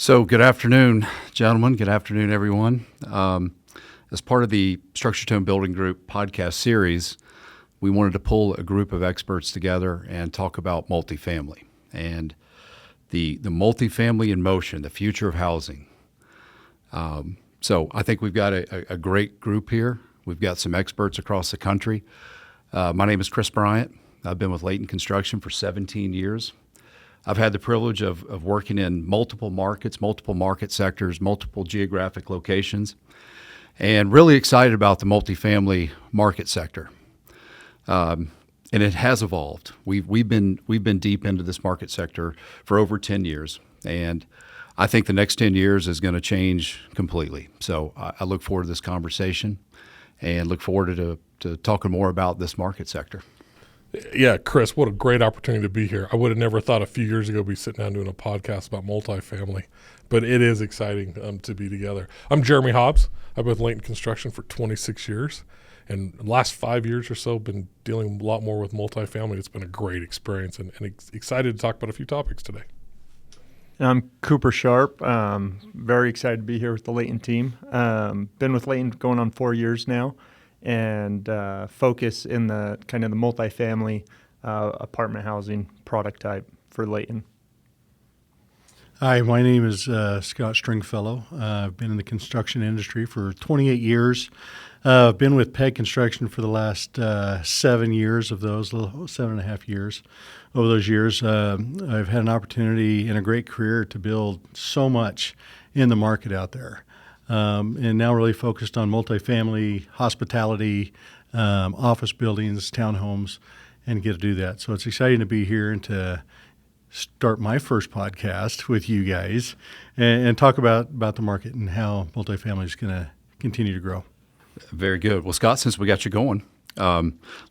So, good afternoon, gentlemen. Good afternoon, everyone. As part of the Structure Tone Building Group podcast series, we wanted to pull a group of experts together and talk about multifamily and the multifamily in motion, the future of housing. So, I think we've got a great group here. We've got some experts across the country. My name is Chris Bryant. I've been with Layton Construction for 17 years. I've had the privilege of working in multiple markets, multiple market sectors, multiple geographic locations, and really excited about the multifamily market sector. And it has evolved. We've been deep into this market sector for over 10 years, and I think the next 10 years is going to change completely. So I look forward to this conversation and look forward to talking more about this market sector. Yeah, Chris, what a great opportunity to be here. I would have never thought a few years ago we'd be sitting down doing a podcast about multifamily, but it is exciting to be together. I'm Jeremy Hobbs. I've been with Layton Construction for 26 years, and the last 5 years or so been dealing a lot more with multifamily. It's been a great experience, and excited to talk about a few topics today. I'm Cooper Sharp. Very excited to be here with the Layton team. Been with Layton going on 4 years now, and focus in the kind of the multifamily apartment housing product type for Layton. Hi, my name is Scott Stringfellow. I've been in the construction industry for 28 years. I've been with PEG Construction for the last 7 years of those, 7.5 years. Over those years, I've had an opportunity and a great career to build so much in the market out there. And now really focused on multifamily, hospitality, office buildings, townhomes, and get to do that. So it's exciting to be here and to start my first podcast with you guys and talk about the market and how multifamily is going to continue to grow. Very good. Well, Scott, since we got you going,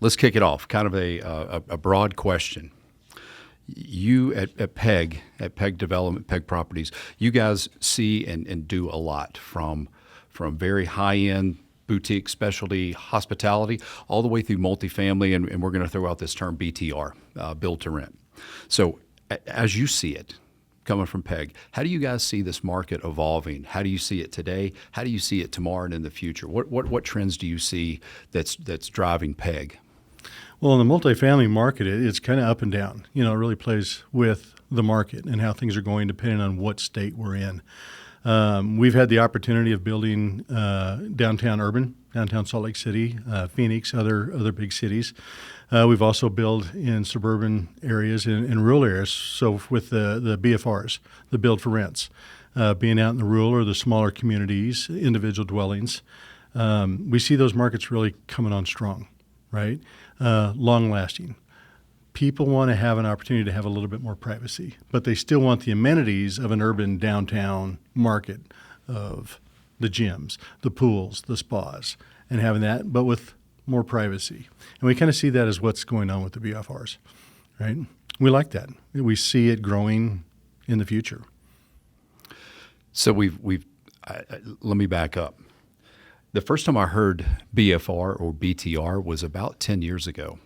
let's kick it off. Kind of a broad question. You at PEG Development, PEG Properties, you guys see and do a lot from very high-end boutique specialty hospitality all the way through multifamily, and we're going to throw out this term BTR, build to rent. So as you see it, coming from PEG, how do you guys see this market evolving? How do you see it today? How do you see it tomorrow and in the future? What trends do you see that's driving PEG? Well, in the multifamily market, it's kind of up and down. You know, it really plays with the market and how things are going depending on what state we're in. We've had the opportunity of building downtown Salt Lake City, Phoenix, other big cities. We've also built in suburban areas and rural areas. So with the BFRs, the build for rents, being out in the rural or the smaller communities, individual dwellings, we see those markets really coming on strong, right? Long lasting. People want to have an opportunity to have a little bit more privacy, but they still want the amenities of an urban downtown market of the gyms, the pools, the spas, and having that, but with more privacy. And we kind of see that as what's going on with the BFRs, right? We like that. We see it growing in the future. So let me back up. The first time I heard BFR or BTR was about 10 years ago.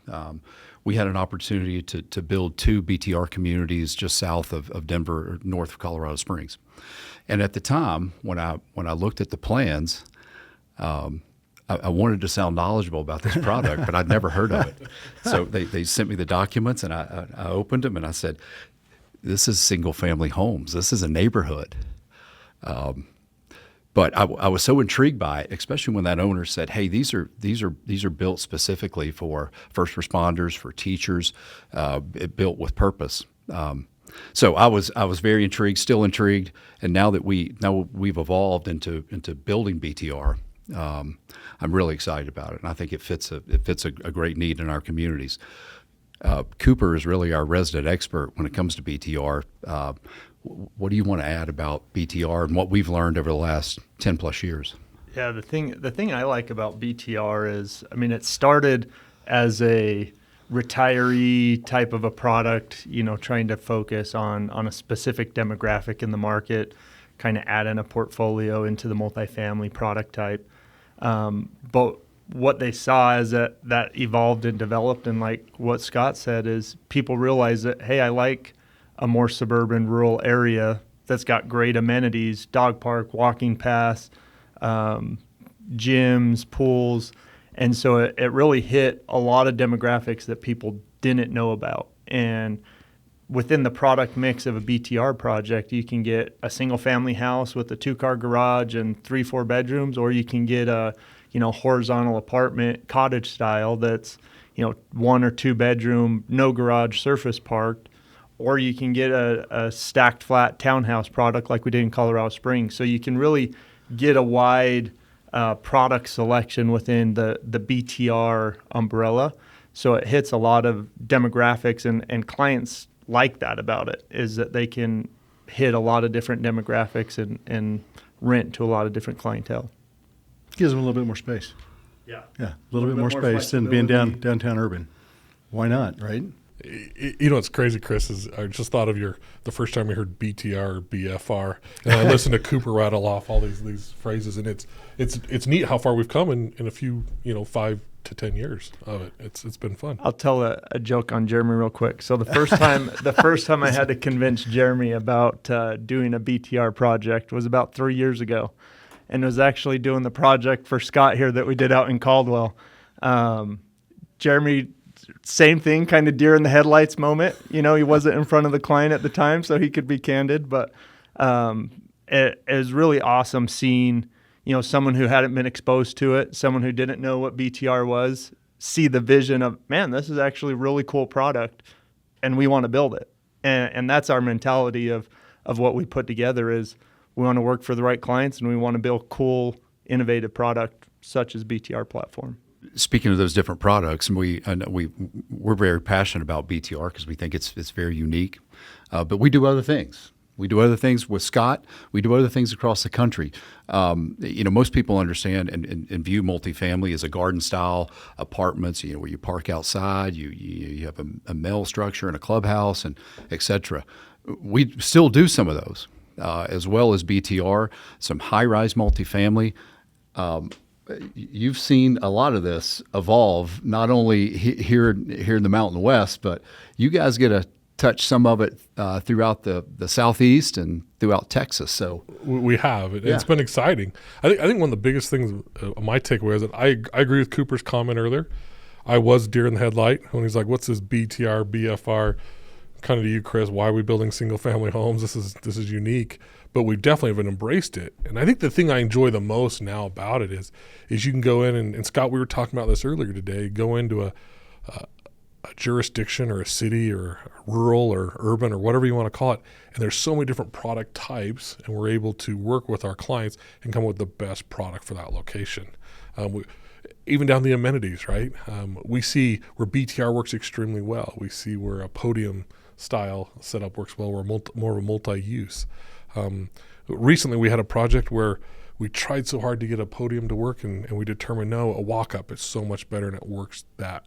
We had an opportunity to build 2 BTR communities just south of Denver, or north of Colorado Springs. And at the time, when I looked at the plans, I wanted to sound knowledgeable about this product, but I'd never heard of it. So they sent me the documents, and I opened them, and I said, "This is single-family homes. This is a neighborhood." But I was so intrigued by it, especially when that owner said, "Hey, these are built specifically for first responders, for teachers, built with purpose." So I was very intrigued, still intrigued, and now we've evolved into building BTR, I'm really excited about it, and I think it fits a great need in our communities. Cooper is really our resident expert when it comes to BTR. What do you want to add about BTR and what we've learned over the last 10 plus years? Yeah, the thing I like about BTR is, I mean, it started as a retiree type of a product, you know, trying to focus on a specific demographic in the market, kind of add in a portfolio into the multifamily product type. But what they saw as that evolved and developed, and like what Scott said, is people realize that, hey, I like a more suburban rural area that's got great amenities, dog park, walking paths, gyms, pools. And so it really hit a lot of demographics that people didn't know about. And within the product mix of a BTR project, you can get a single family house with a 2-car garage and 3-4 bedrooms, or you can get a, horizontal apartment, cottage style, that's, 1 or 2 bedroom, no garage, surface parked, or you can get a stacked flat townhouse product like we did in Colorado Springs. So you can really get a wide product selection within the BTR umbrella. So it hits a lot of demographics, and clients like that about it, is that they can hit a lot of different demographics and rent to a lot of different clientele. Gives them a little bit more space. Yeah. Yeah, a little bit more space than being downtown urban. Why not, right? What's crazy, Chris, is I just thought of the first time we heard BTR or BFR, and I listened to Cooper rattle off all these phrases, and it's neat how far we've come in a few 5 to 10 years of it. It's been fun. I'll tell a joke on Jeremy real quick. So the first time I had to convince Jeremy about doing a BTR project was about 3 years ago, and was actually doing the project for Scott here that we did out in Caldwell. Jeremy, same thing, kind of deer in the headlights moment. He wasn't in front of the client at the time, so he could be candid. But it is really awesome seeing, someone who hadn't been exposed to it, someone who didn't know what BTR was, see the vision of, man, this is actually a really cool product, and we want to build it. And that's our mentality of what we put together is we want to work for the right clients, and we want to build cool, innovative product such as BTR platform. Speaking of those different products, and we're very passionate about BTR because we think it's very unique. But we do other things. We do other things with Scott. We do other things across the country. Most people understand and view multifamily as a garden-style apartments. Where you park outside, you have a mail structure and a clubhouse, and et cetera. We still do some of those, as well as BTR, some high-rise multifamily. You've seen a lot of this evolve, not only here in the Mountain West, but you guys get to touch some of it throughout the Southeast and throughout Texas. So we have. It's been exciting. I think one of the biggest things, my takeaway is that I agree with Cooper's comment earlier. I was deer in the headlight when he's like, what's this BTR, BFR? Kind of to you, Chris, why are we building single-family homes? This is unique. But we definitely have embraced it. And I think the thing I enjoy the most now about it is you can go in, and Scott, we were talking about this earlier today, go into a jurisdiction or a city or rural or urban or whatever you want to call it, and there's so many different product types, and we're able to work with our clients and come up with the best product for that location. Even down the amenities, right? We see where BTR works extremely well. We see where a podium style setup works well. We're more of a multi-use. Recently, we had a project where we tried so hard to get a podium to work, and we determined, no, a walk-up is so much better, and it works that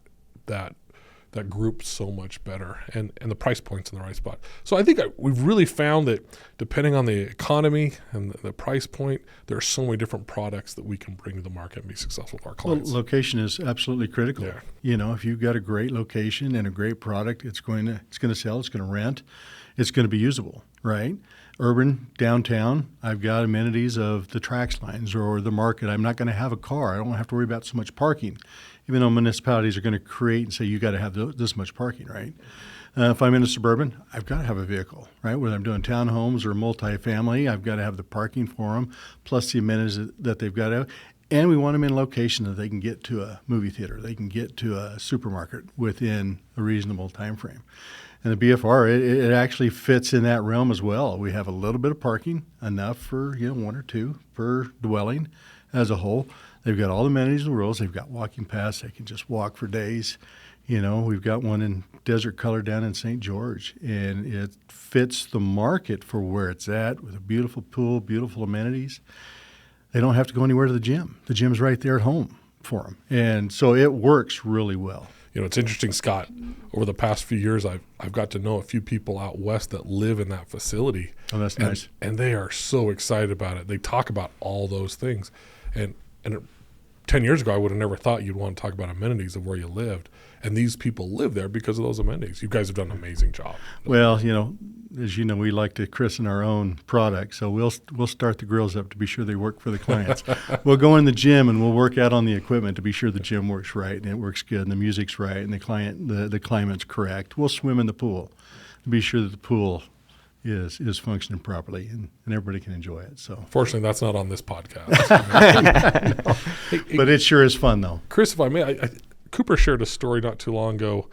group so much better, and the price point's in the right spot. So I think we've really found that depending on the economy and the price point, there are so many different products that we can bring to the market and be successful with our clients. Well, location is absolutely critical. Yeah. If you've got a great location and a great product, it's going to sell, it's going to rent, it's going to be usable, right? Urban, downtown, I've got amenities of the trax lines or the market. I'm not going to have a car. I don't have to worry about so much parking, even though municipalities are going to create and say you got to have this much parking, right? If I'm in a suburban, I've got to have a vehicle, right? Whether I'm doing townhomes or multifamily, I've got to have the parking for them, plus the amenities that they've got to have. And we want them in a location that they can get to a movie theater, they can get to a supermarket within a reasonable time frame. And the BFR, it actually fits in that realm as well. We have a little bit of parking, enough for 1 or 2 per dwelling as a whole. They've got all the amenities in the world. They've got walking paths. They can just walk for days. We've got one in Desert Color down in St. George, and it fits the market for where it's at with a beautiful pool, beautiful amenities. They don't have to go anywhere to the gym. The gym's right there at home for them. And so it works really well. It's interesting, Scott, over the past few years, I've got to know a few people out west that live in that facility. Oh, that's nice. And they are so excited about it. They talk about all those things. And 10 years ago, I would have never thought you'd want to talk about amenities of where you lived. And these people live there because of those amenities. You guys have done an amazing job. Well, as you know, we like to christen our own product, so we'll start the grills up to be sure they work for the clients. We'll go in the gym and we'll work out on the equipment to be sure the gym works right and it works good and the music's right and the climate's correct. We'll swim in the pool to be sure that the pool is functioning properly and everybody can enjoy it. So, Fortunately, that's not on this podcast. but it sure is fun, though. Chris, if I may, Cooper shared a story not too long ago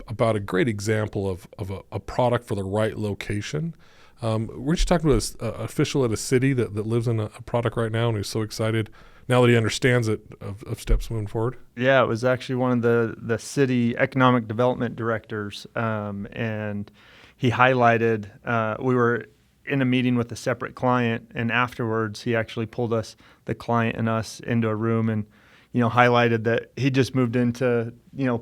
about a great example of a product for the right location. We're just talking about an official at a city that lives in a product right now and who's so excited now that he understands it of steps moving forward. Yeah, it was actually one of the city economic development directors, and he highlighted, we were in a meeting with a separate client, and afterwards he actually pulled the client and us into a room and, highlighted that he just moved into,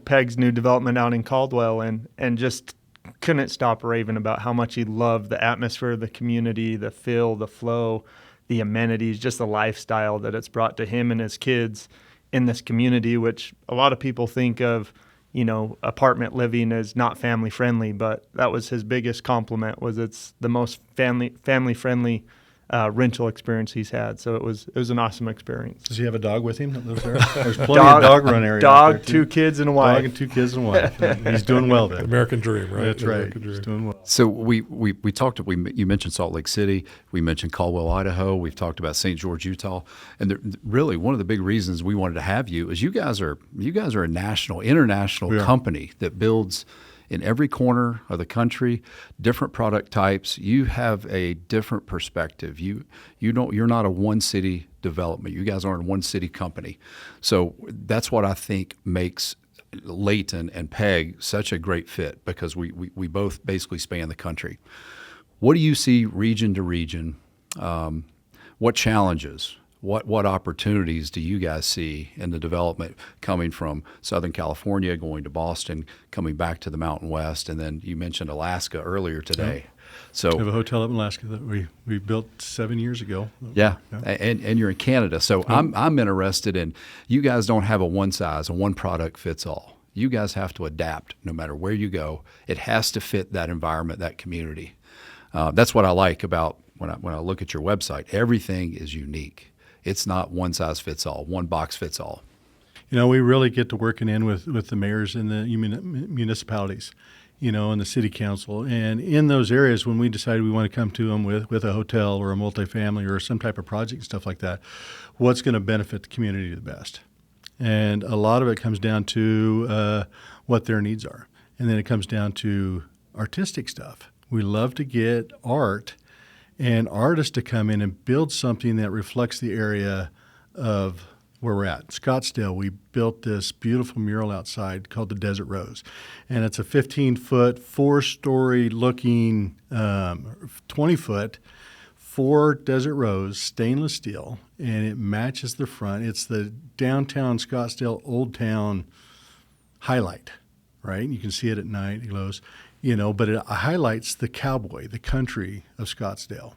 Peg's new development out in Caldwell and just couldn't stop raving about how much he loved the atmosphere of the community, the feel, the flow, the amenities, just the lifestyle that it's brought to him and his kids in this community, which a lot of people think of, apartment living is not family friendly, but that was his biggest compliment, was it's the most family friendly rental experience he's had. So it was an awesome experience. Does he have a dog with him that lives there? There's plenty of dog run area. Dog, 2 kids and a wife. Dog and 2 kids and a wife. He's doing well there. American dream, right? That's right. American dream. He's doing well. So we talked. You mentioned Salt Lake City. We mentioned Caldwell, Idaho. We've talked about St. George, Utah. And really, one of the big reasons we wanted to have you is you guys are a international company that builds in every corner of the country, different product types. You have a different perspective. You're not a one city development. You guys aren't a one city company. So that's what I think makes Layton and Peg such a great fit, because we both basically span the country. What do you see region to region? What challenges? What opportunities do you guys see in the development coming from Southern California, going to Boston, coming back to the Mountain West, and then you mentioned Alaska earlier today. So we have a hotel up in Alaska that we built 7 years ago. Yeah. And you're in Canada. So I'm interested in, you guys don't have a one product fits all. You guys have to adapt no matter where you go. It has to fit that environment, that community. That's what I like about when I look at your website. Everything is unique. It's not one size fits all, one box fits all. We really get to working in with the mayors and the municipalities, and the city council. And in those areas, when we decide we want to come to them with a hotel or a multifamily or some type of project and stuff like that, what's going to benefit the community the best? And a lot of it comes down to what their needs are. And then it comes down to artistic stuff. We love to get art and artists to come in and build something that reflects the area of where we're at. Scottsdale, we built this beautiful mural outside called the Desert Rose. And it's a 15-foot, 4-story looking, 20-foot, 4 Desert Rose, stainless steel, and it matches the front. It's the downtown Scottsdale Old Town highlight, right? You can see it at night, it glows. But it highlights the cowboy, the country of Scottsdale.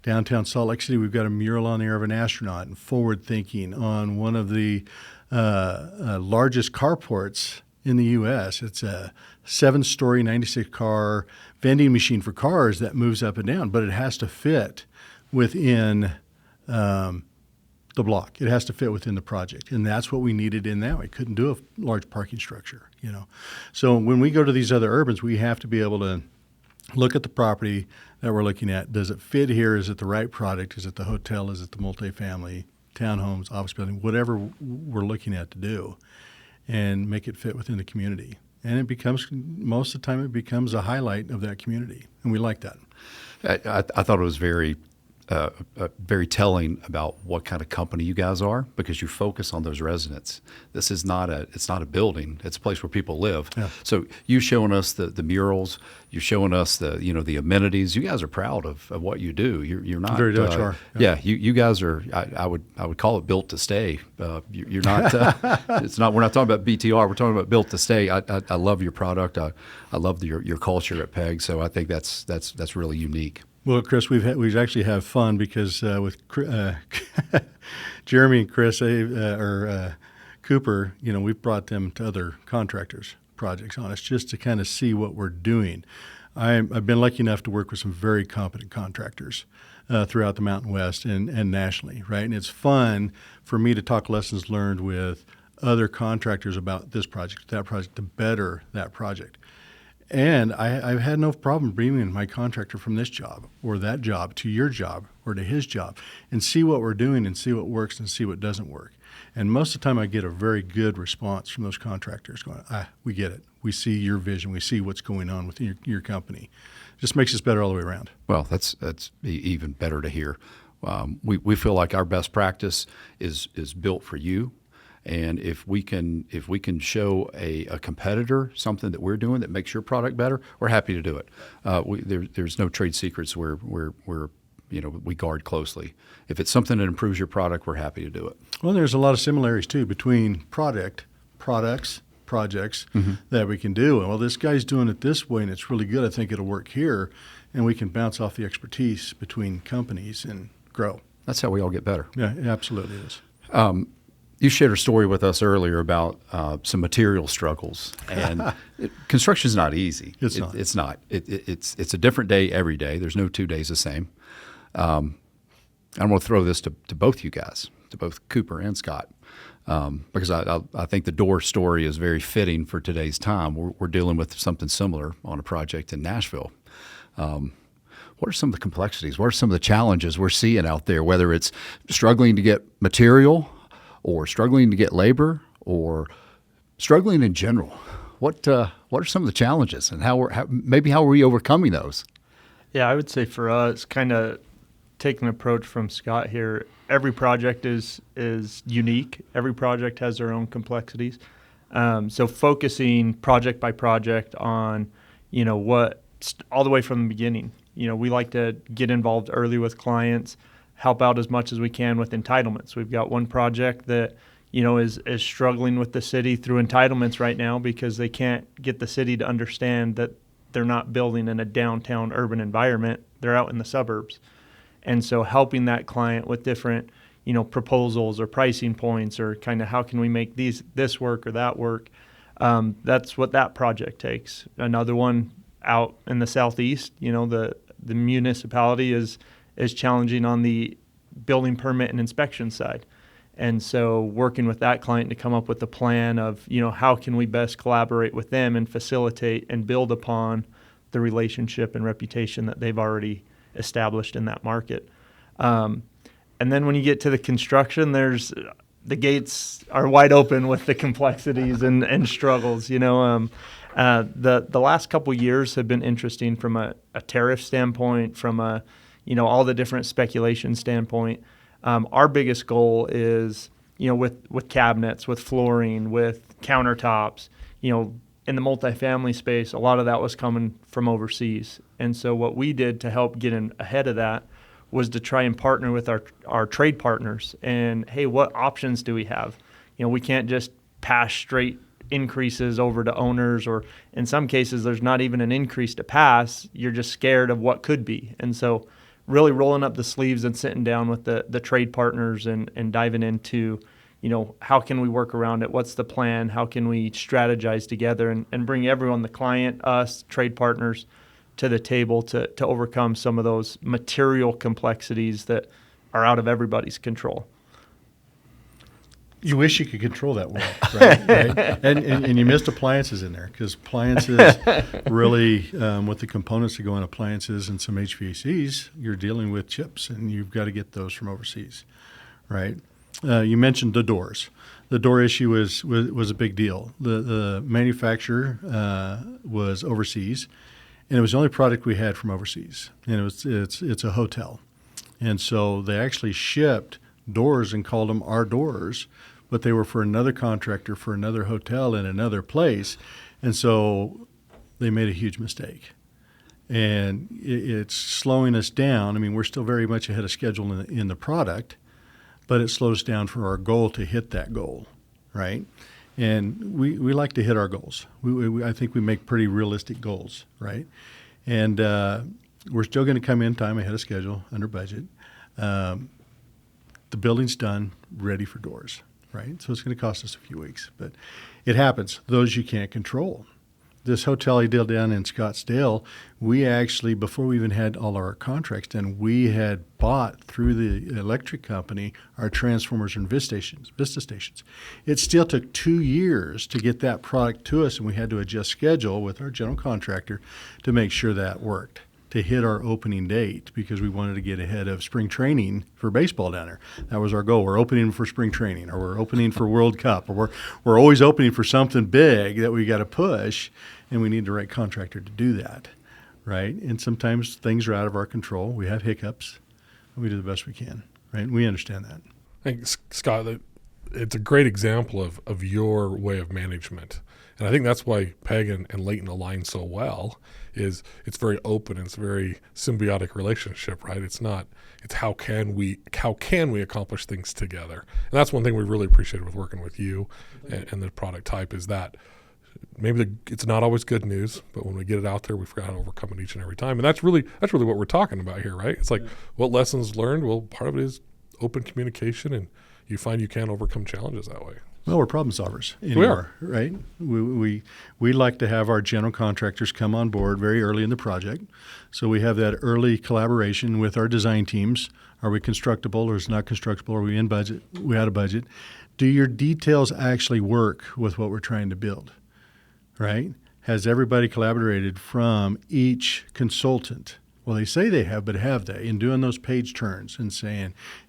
Downtown Salt Lake City, we've got a mural on there of an astronaut and forward thinking on one of the largest carports in the U.S. It's a 7-story, 96-car vending machine for cars that moves up and down, but it has to fit within the block. It has to fit within the project, and that's what we needed in that. We couldn't do a large parking structure, So when we go to these other urbans, we have to be able to look at the property that we're looking at. Does it fit here? Is it the right product? Is it the hotel? Is it the multifamily, townhomes, office building, whatever we're looking at to do, and make it fit within the community. And it becomes, most of the time, it becomes a highlight of that community, and we like that. I thought it was very telling about what kind of company you guys are, because you focus on those residents. This is it's not a building. It's a place where people live. Yeah. So you showing us the murals, you're showing us the amenities. You guys are proud of what you do. You're not very Dutch are. Yeah. You guys are. I would call it built to stay. You're not. It's not. We're not talking about BTR. We're talking about built to stay. I love your product. I love your culture at Peg. So I think that's really unique. Well, Chris, we actually have fun because with Jeremy and Chris Cooper, we've brought them to other contractors' projects on us just to kind of see what we're doing. I've been lucky enough to work with some very competent contractors throughout the Mountain West and nationally, right? And it's fun for me to talk lessons learned with other contractors about this project, that project, to better that project. And I've had no problem bringing my contractor from this job or that job to your job or to his job and see what we're doing and see what works and see what doesn't work. And most of the time I get a very good response from those contractors going, we get it. We see your vision. We see what's going on with your company. Just makes us better all the way around. Well, that's even better to hear. We feel like our best practice is built for you. And if we can show a competitor something that we're doing that makes your product better, we're happy to do it. There's no trade secrets where we guard closely. If it's something that improves your product, we're happy to do it. Well, there's a lot of similarities too between projects that we can do. Well, this guy's doing it this way, and it's really good. I think it'll work here, and we can bounce off the expertise between companies and grow. That's how we all get better. Yeah, it absolutely is. You shared a story with us earlier about some material struggles, and construction is not easy. It's not. It's not. It's a different day every day. There's no 2 days the same. I'm going to throw this to both you guys, to both Cooper and Scott, because I think the door story is very fitting for today's time. We're dealing with something similar on a project in Nashville. What are some of the complexities? What are some of the challenges we're seeing out there, whether it's struggling to get material or struggling to get labor, or struggling in general? What are some of the challenges, and how are we overcoming those? Yeah, I would say for us, kind of take an approach from Scott here. Every project is unique. Every project has their own complexities. So focusing project by project on, all the way from the beginning. We like to get involved early with clients, help out as much as we can with entitlements. We've got one project that, is struggling with the city through entitlements right now because they can't get the city to understand that they're not building in a downtown urban environment. They're out in the suburbs. And so helping that client with different, proposals or pricing points, or kind of how can we make this work or that work. That's what that project takes. Another one out in the southeast, the municipality is challenging on the building permit and inspection side. And so working with that client to come up with a plan of, how can we best collaborate with them and facilitate and build upon the relationship and reputation that they've already established in that market. And then when you get to the construction, the gates are wide open with the complexities and struggles. The last couple years have been interesting from a tariff standpoint, from all the different speculation standpoint. Our biggest goal is, with cabinets, with flooring, with countertops, in the multifamily space, a lot of that was coming from overseas. And so what we did to help get in ahead of that was to try and partner with our trade partners and, hey, what options do we have? We can't just pass straight increases over to owners, or in some cases there's not even an increase to pass. You're just scared of what could be. And so really rolling up the sleeves and sitting down with the trade partners and diving into, how can we work around it? What's the plan? How can we strategize together and bring everyone, the client, us, trade partners, to the table to overcome some of those material complexities that are out of everybody's control. You wish you could control that well, right? And you missed appliances in there, because appliances really, with the components that go in appliances and some HVACs, you're dealing with chips, and you've got to get those from overseas, right? You mentioned the doors. The door issue was a big deal. The manufacturer was overseas, and it was the only product we had from overseas. And it's a hotel, and so they actually shipped doors and called them our doors, but they were for another contractor for another hotel in another place, and so they made a huge mistake. And it's slowing us down. I mean, we're still very much ahead of schedule in the product, but it slows down for our goal to hit that goal, right? And we like to hit our goals. I think we make pretty realistic goals, right? And We're still going to come in time ahead of schedule, under budget. The building's done, ready for doors, right? So it's going to cost us a few weeks, but it happens. Those you can't control. This hotel I did down in Scottsdale, we actually, before we even had all our contracts done, we had bought through the electric company our transformers and Vista stations. It still took 2 years to get that product to us, and we had to adjust schedule with our general contractor to make sure that worked, to hit our opening date, because we wanted to get ahead of spring training for baseball down there. That was our goal. We're opening for spring training, or we're opening for World Cup, or we're always opening for something big that we got to push, and we need the right contractor to do that, right? And sometimes things are out of our control. We have hiccups, and we do the best we can, right? We understand that. I think, Scott, it's a great example of your way of management. And I think that's why Peg and Layton align so well, is it's very open, it's a very symbiotic relationship, right? It's how can we accomplish things together? And that's one thing we really appreciated with working with you and the product type, is that maybe it's not always good news, but when we get it out there, we forgot how to overcome it each and every time. And that's really what we're talking about here, right? It's like, what lessons learned? Well, part of it is open communication, and you find you can overcome challenges that way. Well, we're problem solvers anymore, right? We like to have our general contractors come on board very early in the project. So we have that early collaboration with our design teams. Are we constructible, or is it not constructible? Are we in budget? We out of budget? Do your details actually work with what we're trying to build, right? Has everybody collaborated from each consultant? Well, they say they have, but have they? In doing those page turns and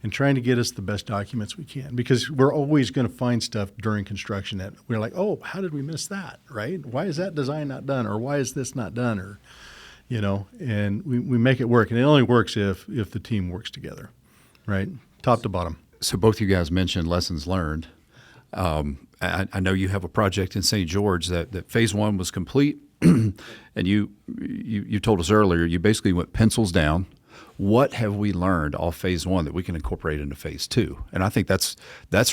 trying to get us the best documents we can, because we're always going to find stuff during construction that we're like, oh, how did we miss that, right? Why is that design not done, or why is this not done, or, and we make it work. And it only works if the team works together, right? Top to bottom. So both you guys mentioned lessons learned. I know you have a project in St. George that phase one was complete. And you told us earlier, you basically went pencils down. What have we learned off phase one that we can incorporate into phase two? And I think that's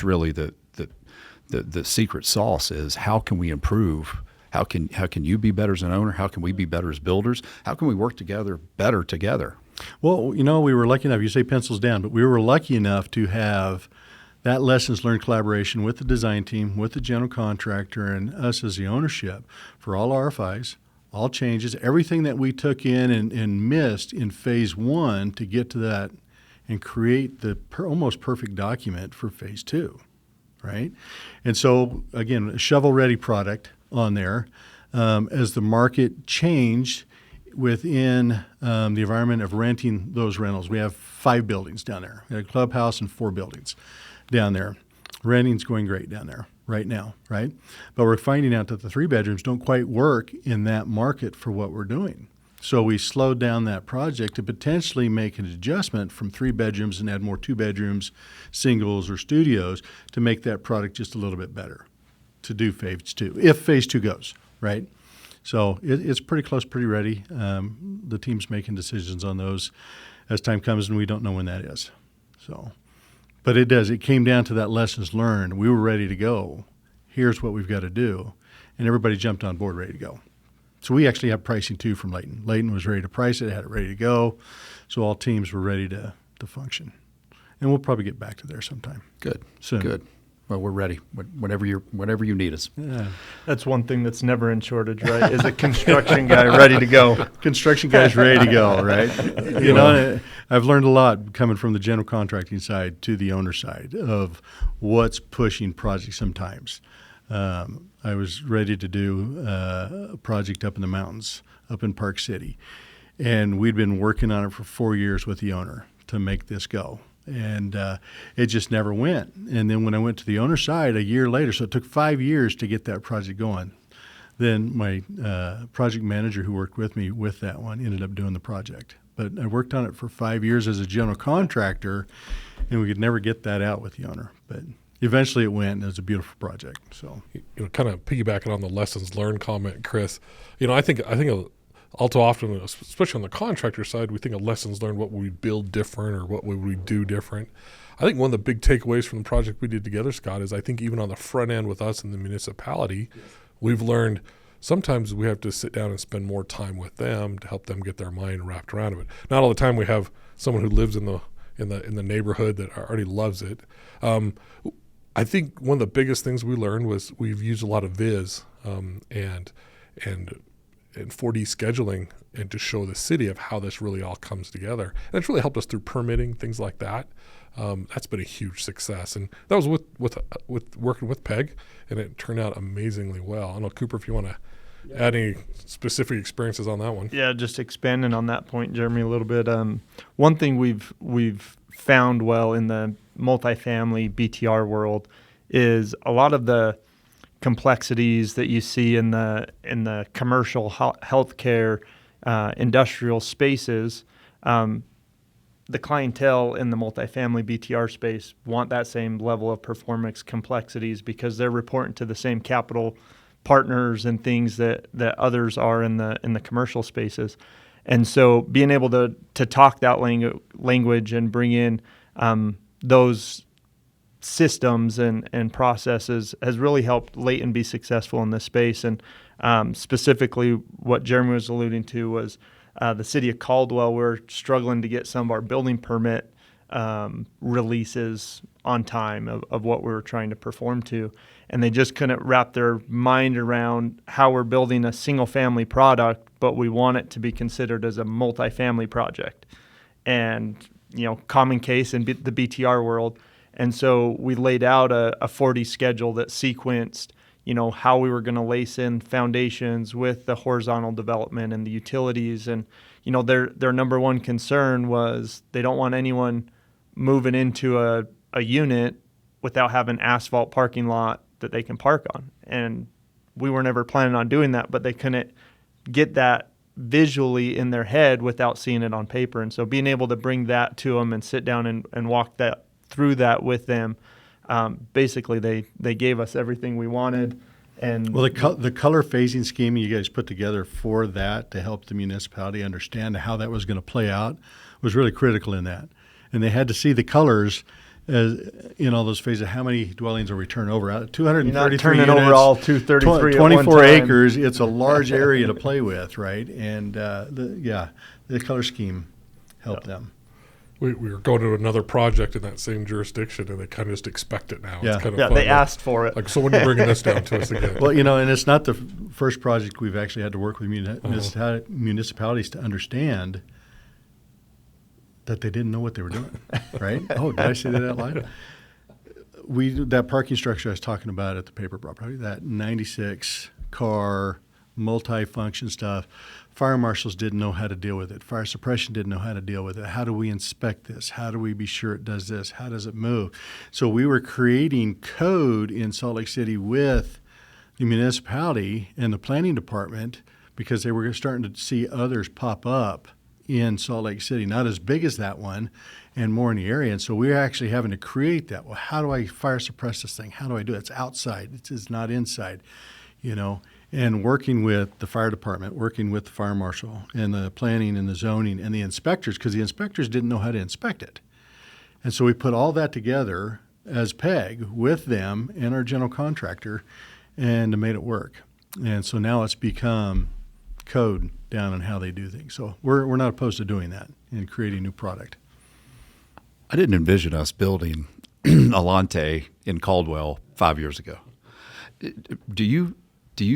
really the secret sauce, is how can we improve? How can you be better as an owner? How can we be better as builders? How can we work together better together? Well, we were lucky enough, you say pencils down, but we were lucky enough to have that lessons learned collaboration with the design team, with the general contractor, and us as the ownership for all RFIs, all changes, everything that we took in and missed in phase one to get to that and create the almost perfect document for phase two, right? And so, again, a shovel-ready product on there. As the market changed within the environment of renting those rentals, we have 5 buildings down there. We have a clubhouse and 4 buildings down there. Renting's going great down there right now, right? But we're finding out that the 3 bedrooms don't quite work in that market for what we're doing. So we slowed down that project to potentially make an adjustment from 3 bedrooms and add more 2 bedrooms, singles or studios, to make that product just a little bit better to do phase 2, if phase 2 goes, right? So it's pretty close, pretty ready. The team's making decisions on those as time comes, and we don't know when that is. So, but it does. It came down to that lessons learned. We were ready to go. Here's what we've got to do. And everybody jumped on board ready to go. So we actually have pricing too from Layton. Layton was ready to price it, had it ready to go. So all teams were ready to function. And we'll probably get back to there sometime. Good. Soon. Good. Well, we're ready whenever you need us. Yeah. That's one thing that's never in shortage, right? Is a construction guy ready to go. Construction guys ready to go, right? I've learned a lot coming from the general contracting side to the owner side of what's pushing projects sometimes. I was ready to do a project up in the mountains, up in Park City. And we'd been working on it for 4 years with the owner to make this go. And it just never went. And then when I went to the owner side a year later, so it took 5 years to get that project going. Then my project manager who worked with me with that one ended up doing the project. But I worked on it for 5 years as a general contractor, and we could never get that out with the owner. But eventually it went, and it was a beautiful project. So, kind of piggybacking on the lessons learned comment, Chris, I think all too often, especially on the contractor side, we think of lessons learned, what would we build different or what would we do different. I think one of the big takeaways from the project we did together, Scott, is I think even on the front end with us in the municipality, we've learned sometimes we have to sit down and spend more time with them to help them get their mind wrapped around it. Not all the time we have someone who lives in the neighborhood that already loves it. I think one of the biggest things we learned was we've used a lot of Viz and 4D scheduling and to show the city of how this really all comes together. And it's really helped us through permitting, things like that. That's been a huge success. And that was with working with Peg, and it turned out amazingly well. I don't know, Cooper, if you want to add any specific experiences on that one. Yeah, just expanding on that point, Jeremy, a little bit. One thing we've found well in the multifamily BTR world is a lot of the complexities that you see in the commercial healthcare industrial spaces. The clientele in the multifamily BTR space want that same level of performance complexities because they're reporting to the same capital partners and things that others are in the commercial spaces. And so being able to talk that language and bring in those systems and processes has really helped Layton be successful in this space. And specifically what Jeremy was alluding to was the city of Caldwell. We're struggling to get some of our building permit releases on time of what we were trying to perform to. And they just couldn't wrap their mind around how we're building a single family product, but we want it to be considered as a multifamily project. And, common case in the BTR world. And so we laid out a 4D schedule that sequenced, how we were going to lace in foundations with the horizontal development and the utilities. And, their number one concern was they don't want anyone moving into a unit without having asphalt parking lot that they can park on. And we were never planning on doing that, but they couldn't get that visually in their head without seeing it on paper. And so being able to bring that to them and sit down and walk through that with them, basically they gave us everything we wanted. And well, the color phasing scheme you guys put together for that to help the municipality understand how that was going to play out was really critical in that. And they had to see the colors as in all those phases. How many dwellings are we turning over? 233 You're not turning units, over all 233 at 24 one time. acres. It's a large area to play with, right? And the color scheme helped them. We were going to another project in that same jurisdiction, and they kind of just expect it now. Yeah. It's kind of Yeah, fun. they asked for it. Like, so when are you bringing this down to us again? Well, and it's not the first project we've actually had to work with municipalities to understand that they didn't know what they were doing, right? Oh, did I say that out loud? That parking structure I was talking about at the paper property, that 96 car multi-function stuff, fire marshals didn't know how to deal with it. Fire suppression didn't know how to deal with it. How do we inspect this? How do we be sure it does this? How does it move? So we were creating code in Salt Lake City with the municipality and the planning department because they were starting to see others pop up in Salt Lake City, not as big as that one and more in the area. And so we're actually having to create that. Well, how do I fire suppress this thing? How do I do it? It's outside. It's not inside, And working with the fire department, working with the fire marshal and the planning and the zoning and the inspectors, because the inspectors didn't know how to inspect it. And so we put all that together as PEG with them and our general contractor and made it work. And so now it's become code down on how they do things. So we're not opposed to doing that and creating new product. I didn't envision us building Alante in Caldwell 5 years ago. Do you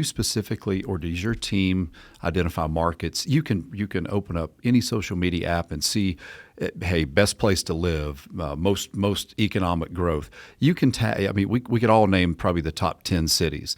specifically, or does your team identify markets? You can open up any social media app and see, hey, best place to live, most economic growth. You can we could all name probably the top 10 cities.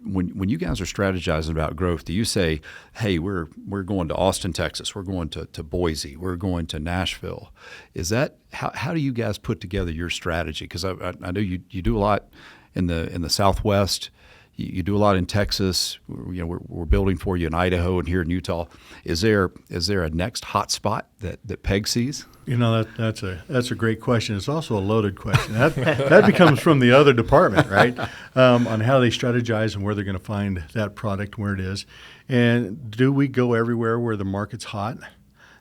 When you guys are strategizing about growth, do you say, hey, we're going to Austin, Texas, we're going to Boise, we're going to Nashville? Is that how do you guys put together your strategy? Because I know you do a lot in the Southwest. You do a lot in Texas. We're building for you in Idaho and here in Utah. Is there a next hot spot that Peg sees? That's a great question. It's also a loaded question. That becomes from the other department, right? On how they strategize and where they're going to find that product, where it is. And do we go everywhere where the market's hot?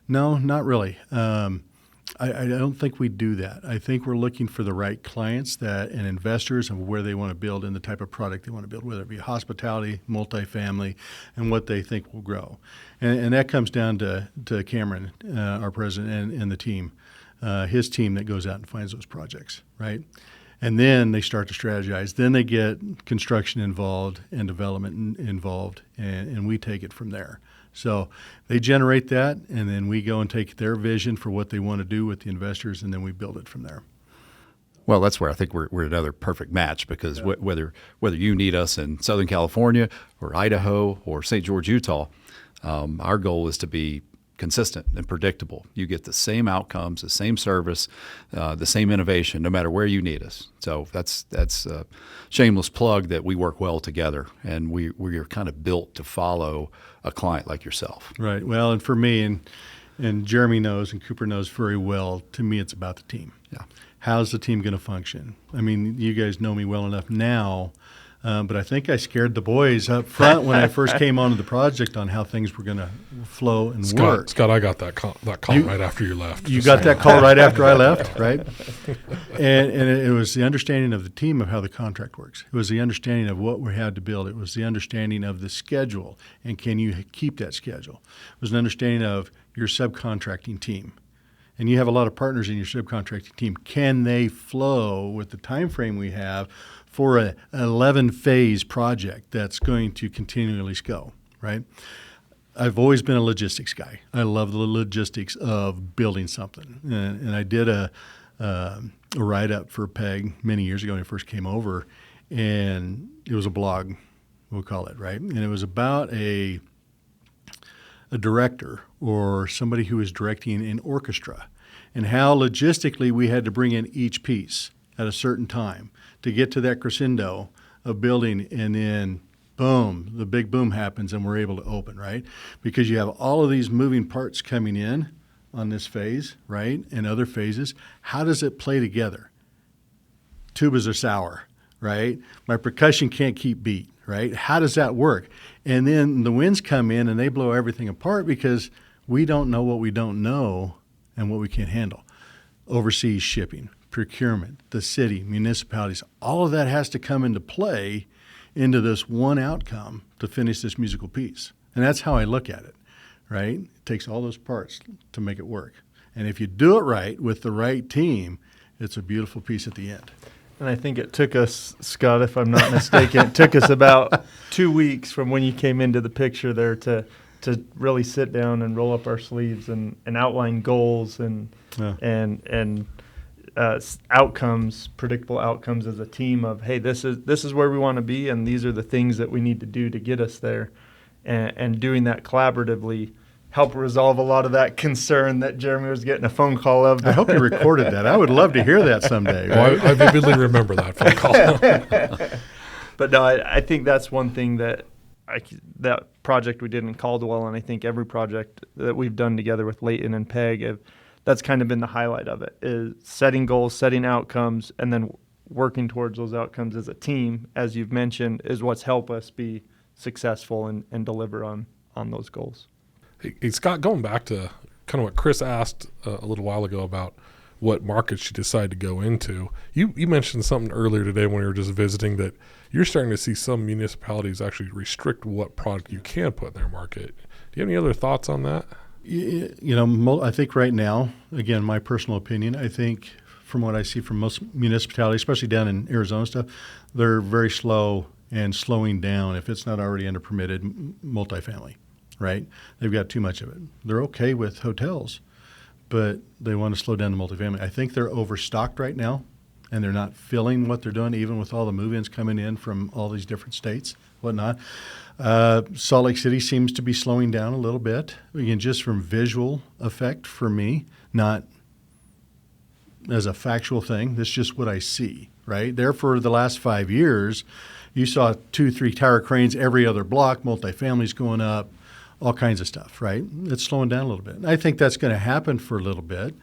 No, not really. I don't think we do that. I think we're looking for the right clients and investors and where they want to build and the type of product they want to build, whether it be hospitality, multifamily, and what they think will grow. And that comes down to Cameron, our president, and the team, his team that goes out and finds those projects, right? And then they start to strategize. Then they get construction involved and development involved, and we take it from there. So they generate that, and then we go and take their vision for what they want to do with the investors, and then we build it from there. Well, that's where I think we're another perfect match because whether you need us in Southern California or Idaho or St. George, Utah, our goal is to be consistent and predictable. You get the same outcomes, the same service, the same innovation, no matter where you need us. So that's a shameless plug that we work well together, and we are kind of built to follow a client like yourself. Right. Well, and for me, and Jeremy knows, and Cooper knows very well, to me it's about the team. Yeah. How's the team going to function? I mean, you guys know me well enough now, but I think I scared the boys up front when I first came onto the project on how things were going to flow and work. Scott, I got that call right after you left. You got that call right after I left, right? And it was the understanding of the team of how the contract works. It was the understanding of what we had to build. It was the understanding of the schedule, and can you keep that schedule? It was an understanding of your subcontracting team. And you have a lot of partners in your subcontracting team. Can they flow with the time frame we have for an 11-phase project that's going to continually go, right? I've always been a logistics guy. I love the logistics of building something. And I did a write-up for PEG many years ago when I first came over, and it was a blog, we'll call it, right? And it was about a director or somebody who was directing an orchestra and how logistically we had to bring in each piece at a certain time to get to that crescendo of building, and then boom, the big boom happens and we're able to open, right? Because you have all of these moving parts coming in on this phase, right, and other phases. How does it play together? Tubas are sour, right? My percussion can't keep beat, right? How does that work? And then the winds come in and they blow everything apart because we don't know what we don't know and what we can't handle. Overseas shipping, procurement, the city, municipalities, all of that has to come into play into this one outcome to finish this musical piece. And that's how I look at it, right? It takes all those parts to make it work. And if you do it right with the right team, it's a beautiful piece at the end. And I think it took us, Scott, if I'm not mistaken, it took us about 2 weeks from when you came into the picture there to really sit down and roll up our sleeves and outline goals and outcomes, predictable outcomes as a team of, hey, this is where we want to be, and these are the things that we need to do to get us there, and doing that collaboratively help resolve a lot of that concern that Jeremy was getting a phone call of. I hope you recorded that. I would love to hear that someday. Right? Well, I vividly remember that phone call. But no, I think that's one thing that that project we did in Caldwell, and I think every project that we've done together with Layton and PEG, that's kind of been the highlight of it, is setting goals, setting outcomes, and then working towards those outcomes as a team, as you've mentioned, is what's helped us be successful and deliver on those goals. Hey, Scott, going back to kind of what Chris asked a little while ago about what markets you decide to go into, you mentioned something earlier today when we were just visiting that you're starting to see some municipalities actually restrict what product you can put in their market. Do you have any other thoughts on that? You know, I think right now, again, my personal opinion, I think from what I see from most municipalities, especially down in Arizona stuff, they're very slow and slowing down if it's not already under permitted multifamily, right? They've got too much of it. They're okay with hotels, but they want to slow down the multifamily. I think they're overstocked right now, and they're not filling what they're doing, even with all the move-ins coming in from all these different states, whatnot. Salt Lake City seems to be slowing down a little bit, again, just from visual effect for me, not as a factual thing. That's just what I see, right? There for the last 5 years, you saw 2-3 tower cranes every other block, multifamilies going up, all kinds of stuff, right? It's slowing down a little bit. And I think that's going to happen for a little bit.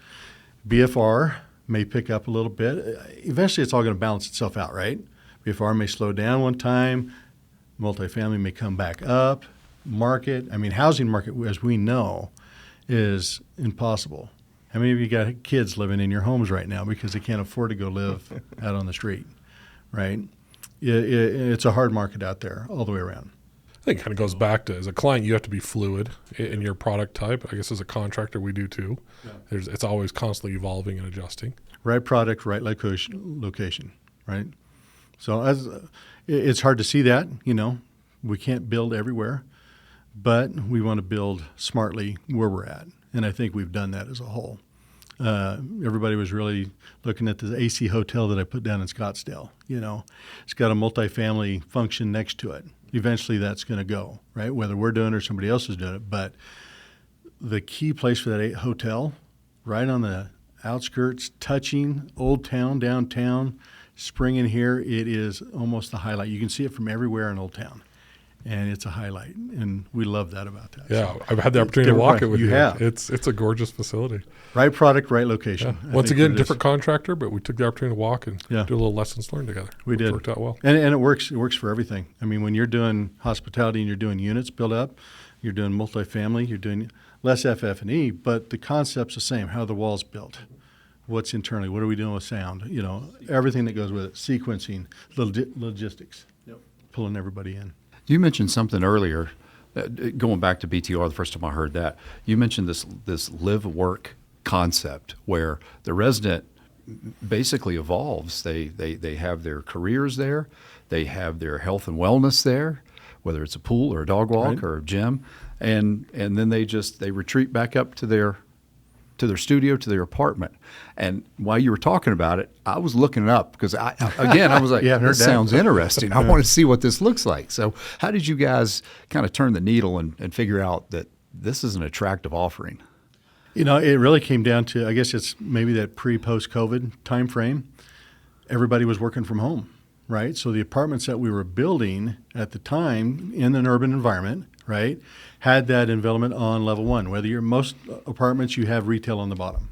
BFR may pick up a little bit. Eventually, it's all going to balance itself out, right? BFR may slow down one time. Multifamily may come back up. Housing market, as we know, is impossible. How many of you got kids living in your homes right now because they can't afford to go live out on the street, right? It's a hard market out there all the way around. I think it kind of goes back to, as a client, you have to be fluid in your product type. I guess as a contractor, we do too. Yeah. It's always constantly evolving and adjusting. Right product, right location, right? So it's hard to see that, we can't build everywhere, but we want to build smartly where we're at. And I think we've done that as a whole. Everybody was really looking at the AC hotel that I put down in Scottsdale. It's got a multifamily function next to it. Eventually that's going to go, right? Whether we're doing it or somebody else is doing it. But the key place for that hotel, right on the outskirts, touching Old Town, downtown, spring in here, it is almost the highlight. You can see it from everywhere in Old Town. And it's a highlight, and we love that about that. Yeah, so, I've had the opportunity to walk it with you. Have. It's a gorgeous facility. Right product, right location. Yeah. Once again, different contractor, but we took the opportunity to walk and do a little lessons learned together. We did. It worked out well. And it works. It works for everything. I mean, when you're doing hospitality and you're doing units build up, you're doing multifamily, you're doing less FF&E, but the concept's the same. How the wall's built, what's internally, what are we doing with sound? Everything that goes with it, sequencing, logistics, pulling everybody in. You mentioned something earlier, going back to BTR, the first time I heard that. You mentioned this live-work concept where the resident basically evolves. They have their careers there. They have their health and wellness there, whether it's a pool or a dog walk or a gym. And then they retreat back up to their studio, to their apartment. And while you were talking about it, I was looking it up because I was like, this sounds interesting. I want to see what this looks like. So how did you guys kind of turn the needle and figure out that this is an attractive offering? It really came down to, I guess it's maybe that pre-post-COVID time frame. Everybody was working from home, right? So the apartments that we were building at the time in an urban environment, right, had that envelopment on level one. Whether you're most apartments, you have retail on the bottom,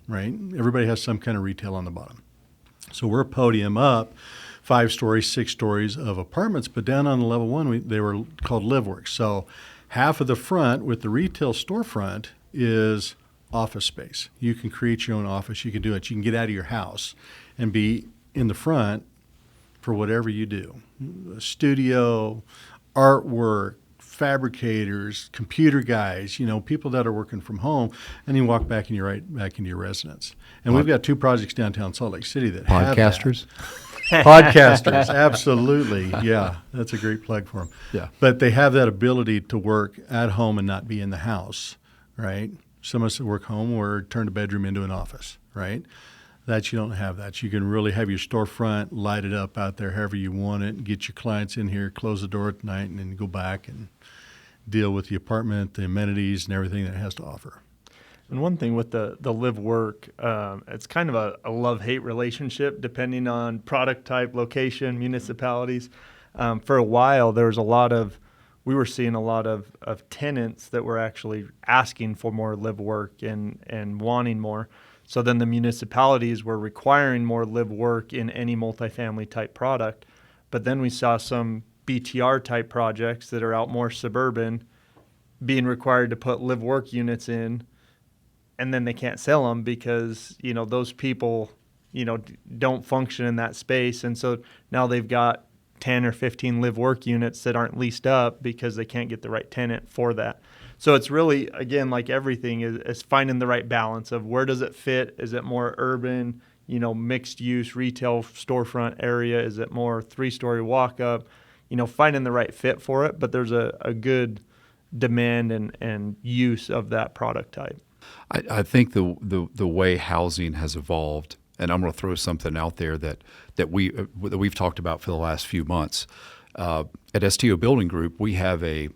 right? Everybody has some kind of retail on the bottom. So we're podium up, 5 stories, 6 stories of apartments, but down on the level one, they were called LiveWorks. So half of the front with the retail storefront is office space. You can create your own office. You can do it. You can get out of your house and be in the front for whatever you do. Studio, artwork, fabricators, computer guys, people that are working from home, and you walk back and you're right back into your residence. And we've got 2 projects downtown Salt Lake City that podcasters. Have that. Podcasters, absolutely. Yeah, that's a great plug for them. Yeah. But they have that ability to work at home and not be in the house, right? Some of us that work home or turn a bedroom into an office, right? That you don't have that. You can really have your storefront, light it up out there however you want it, and get your clients in here, close the door at night, and then go back and deal with the apartment, the amenities, and everything that it has to offer. And one thing with the live work, it's kind of a love-hate relationship depending on product type, location, municipalities. For a while, we were seeing a lot of tenants that were actually asking for more live work and wanting more. So then the municipalities were requiring more live work in any multifamily type product. But then we saw some BTR type projects that are out more suburban being required to put live work units in, and then they can't sell them because, those people, don't function in that space. And so now they've got 10 or 15 live work units that aren't leased up because they can't get the right tenant for that. So it's really, again, like everything, is finding the right balance of where does it fit? Is it more urban, mixed use retail storefront area? Is it more 3-story walk up? Finding the right fit for it. But there's a good demand and use of that product type. I think the way housing has evolved, and I'm going to throw something out there that we've talked about for the last few months. At STO Building Group, we have a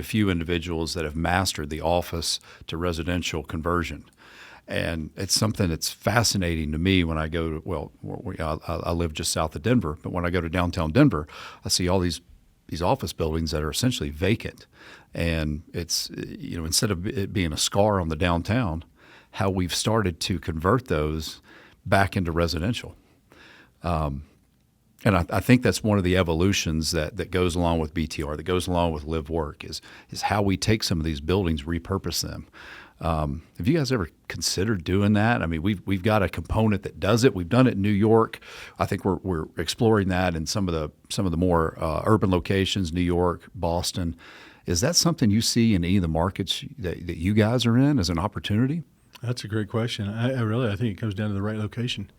few individuals that have mastered the office to residential conversion. And it's something that's fascinating to me when I go to, I live just south of Denver, but when I go to downtown Denver, I see all these office buildings that are essentially vacant. And it's, instead of it being a scar on the downtown, how we've started to convert those back into residential. And I think that's one of the evolutions that goes along with BTR, that goes along with live work, is how we take some of these buildings, repurpose them. Have you guys ever considered doing that? I mean, we've got a component that does it. We've done it in New York. I think we're exploring that in some of the more urban locations, New York, Boston. Is that something you see in any of the markets that you guys are in as an opportunity? That's a great question. I think it comes down to the right location,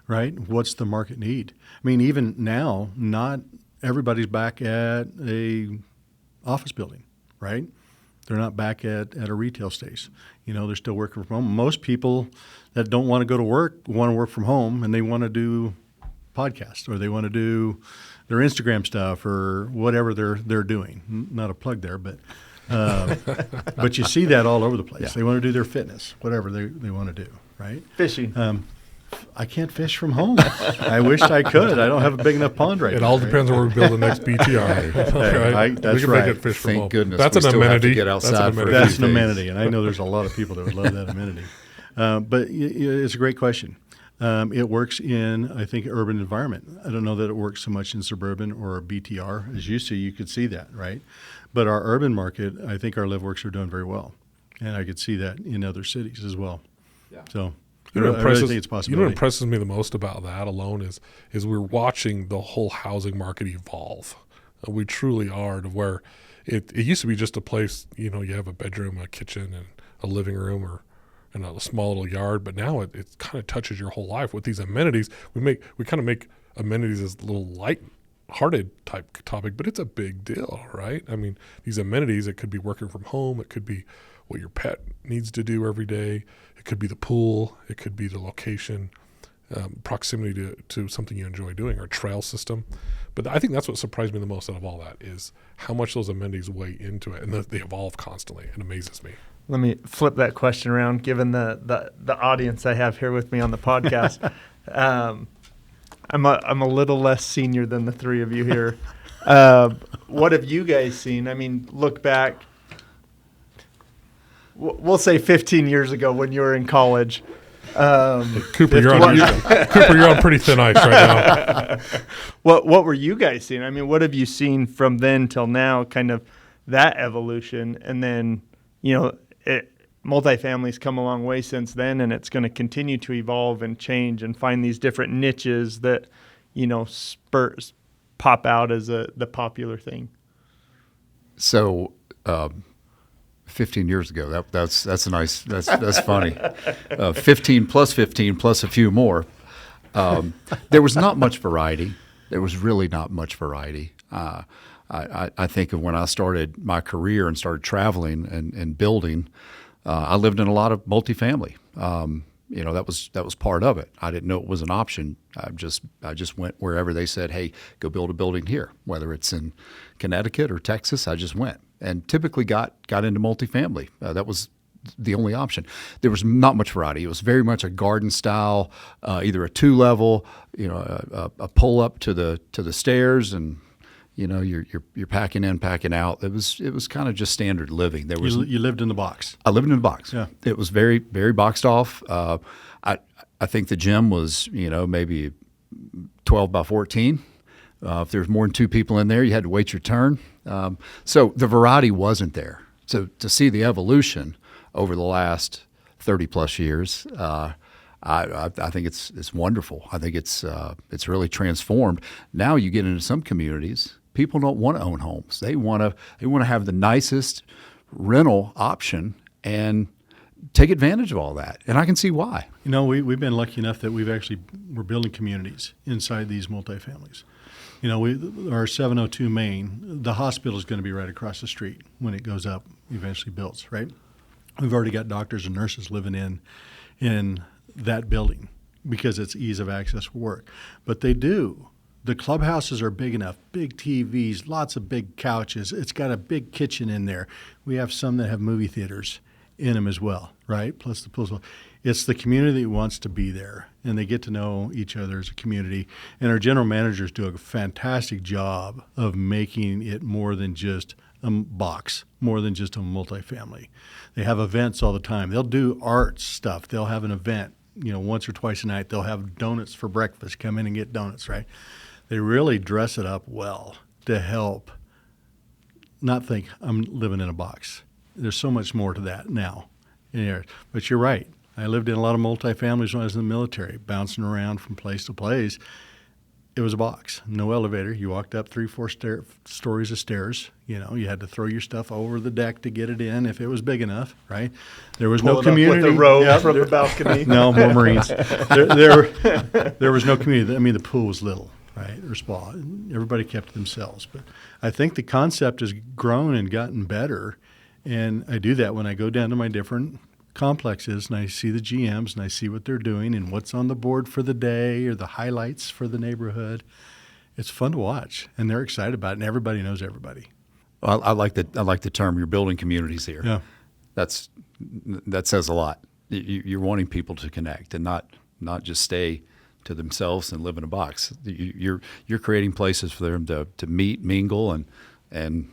right? What's the market need? I mean, even now, not everybody's back at a office building, right? They're not back at a retail space. They're still working from home. Most people that don't want to go to work want to work from home, and they want to do podcasts, or they want to do their Instagram stuff, or whatever they're doing. Not a plug there, but but you see that all over the place. Yeah. They want to do their fitness, whatever they want to do, right? Fishing. I can't fish from home. I wish I could. I don't have a big enough pond right now. It all depends on where we build the next BTR. That's we can right. make it fish from Thank home. goodness That's we an still have to amenity. get outside for a That's few an days. amenity, and I know there's a lot of people that would love that amenity. But it's a great question. It works in, I think, urban environment. I don't know that it works so much in suburban or BTR. As you see, you could see that, right? But our urban market, I think our LiveWorks are doing very well. And I could see that in other cities as well. Yeah. So You know, I really think it's a what possibility. impresses me the most about that alone is we're watching the whole housing market evolve. We truly are, to where it used to be just a place, you have a bedroom, a kitchen, and a living room, or a small little yard. But now it kind of touches your whole life with these amenities. We kind of make amenities as a little light-hearted type topic, but it's a big deal, right? I mean, these amenities, it could be working from home, it could be what your pet needs to do every day. It could be the pool. It could be the location, proximity to something you enjoy doing, or a trail system. But I think that's what surprised me the most out of all that, is how much those amenities weigh into it, and that they evolve constantly. It amazes me. Let me flip that question around, given the audience I have here with me on the podcast. I'm a little less senior than the three of you here. What have you guys seen? I mean, look back. We'll say 15 years ago when you were in college. Cooper, you're on pretty thin ice right now. What were you guys seeing? I mean, what have you seen from then till now, kind of that evolution? And then, multifamily's come a long way since then, and it's going to continue to evolve and change and find these different niches that, spurts pop out as the popular thing. So, 15 years ago, that's a nice, that's funny. 15 plus 15 plus a few more. There was not much variety. There was really not much variety. I think of when I started my career and started traveling and building, I lived in a lot of multifamily. That was part of it. I didn't know it was an option. I just went wherever they said, hey, go build a building here, whether it's in Connecticut or Texas. I just went and typically got into multifamily. That was the only option. There was not much variety. It was very much a garden style, either a 2-level, a pull up to the stairs, and you're packing in, packing out. It was kind of just standard living. There was You lived in the box. I lived in a box. Yeah. It was very, very boxed off. I think the gym was, maybe 12 by 14. If there was more than 2 people in there, you had to wait your turn. So the variety wasn't there. So to see the evolution over the last 30 plus years, I think it's wonderful. I think it's really transformed. Now you get into some communities, people don't want to own homes. They want to have the nicest rental option and take advantage of all that. And I can see why. We've been lucky enough that we're building communities inside these multifamilies. Our 702 Main, the hospital is going to be right across the street when it goes up, eventually built, right? We've already got doctors and nurses living in that building because it's ease of access for work. But they do. The clubhouses are big enough, big TVs, lots of big couches. It's got a big kitchen in there. We have some that have movie theaters in them as well, right? Plus the pools. It's the community that wants to be there, and they get to know each other as a community. And our general managers do a fantastic job of making it more than just a box, more than just a multifamily. They have events all the time. They'll do art stuff. They'll have an event, once or twice a night. They'll have donuts for breakfast. Come in and get donuts, right? They really dress it up well to help not think I'm living in a box. There's so much more to that now. Yeah, but you're right. I lived in a lot of multifamilies when I was in the military, bouncing around from place to place. It was a box, no elevator. You walked up 3-4 stories of stairs. You had to throw your stuff over the deck to get it in if it was big enough, right? There was no community. with the rope Yep. from the balcony. No, more Marines. There was no community. I mean, the pool was little, right, or spa. Everybody kept to themselves. But I think the concept has grown and gotten better, and I do that when I go down to my different complexes and I see the GMs and I see what they're doing and what's on the board for the day or the highlights for the neighborhood. It's fun to watch, and they're excited about it, and everybody knows everybody. Well, I like the term you're building communities here. Yeah. That says a lot. You're wanting people to connect and not just stay to themselves and live in a box. You're creating places for them to meet, mingle, and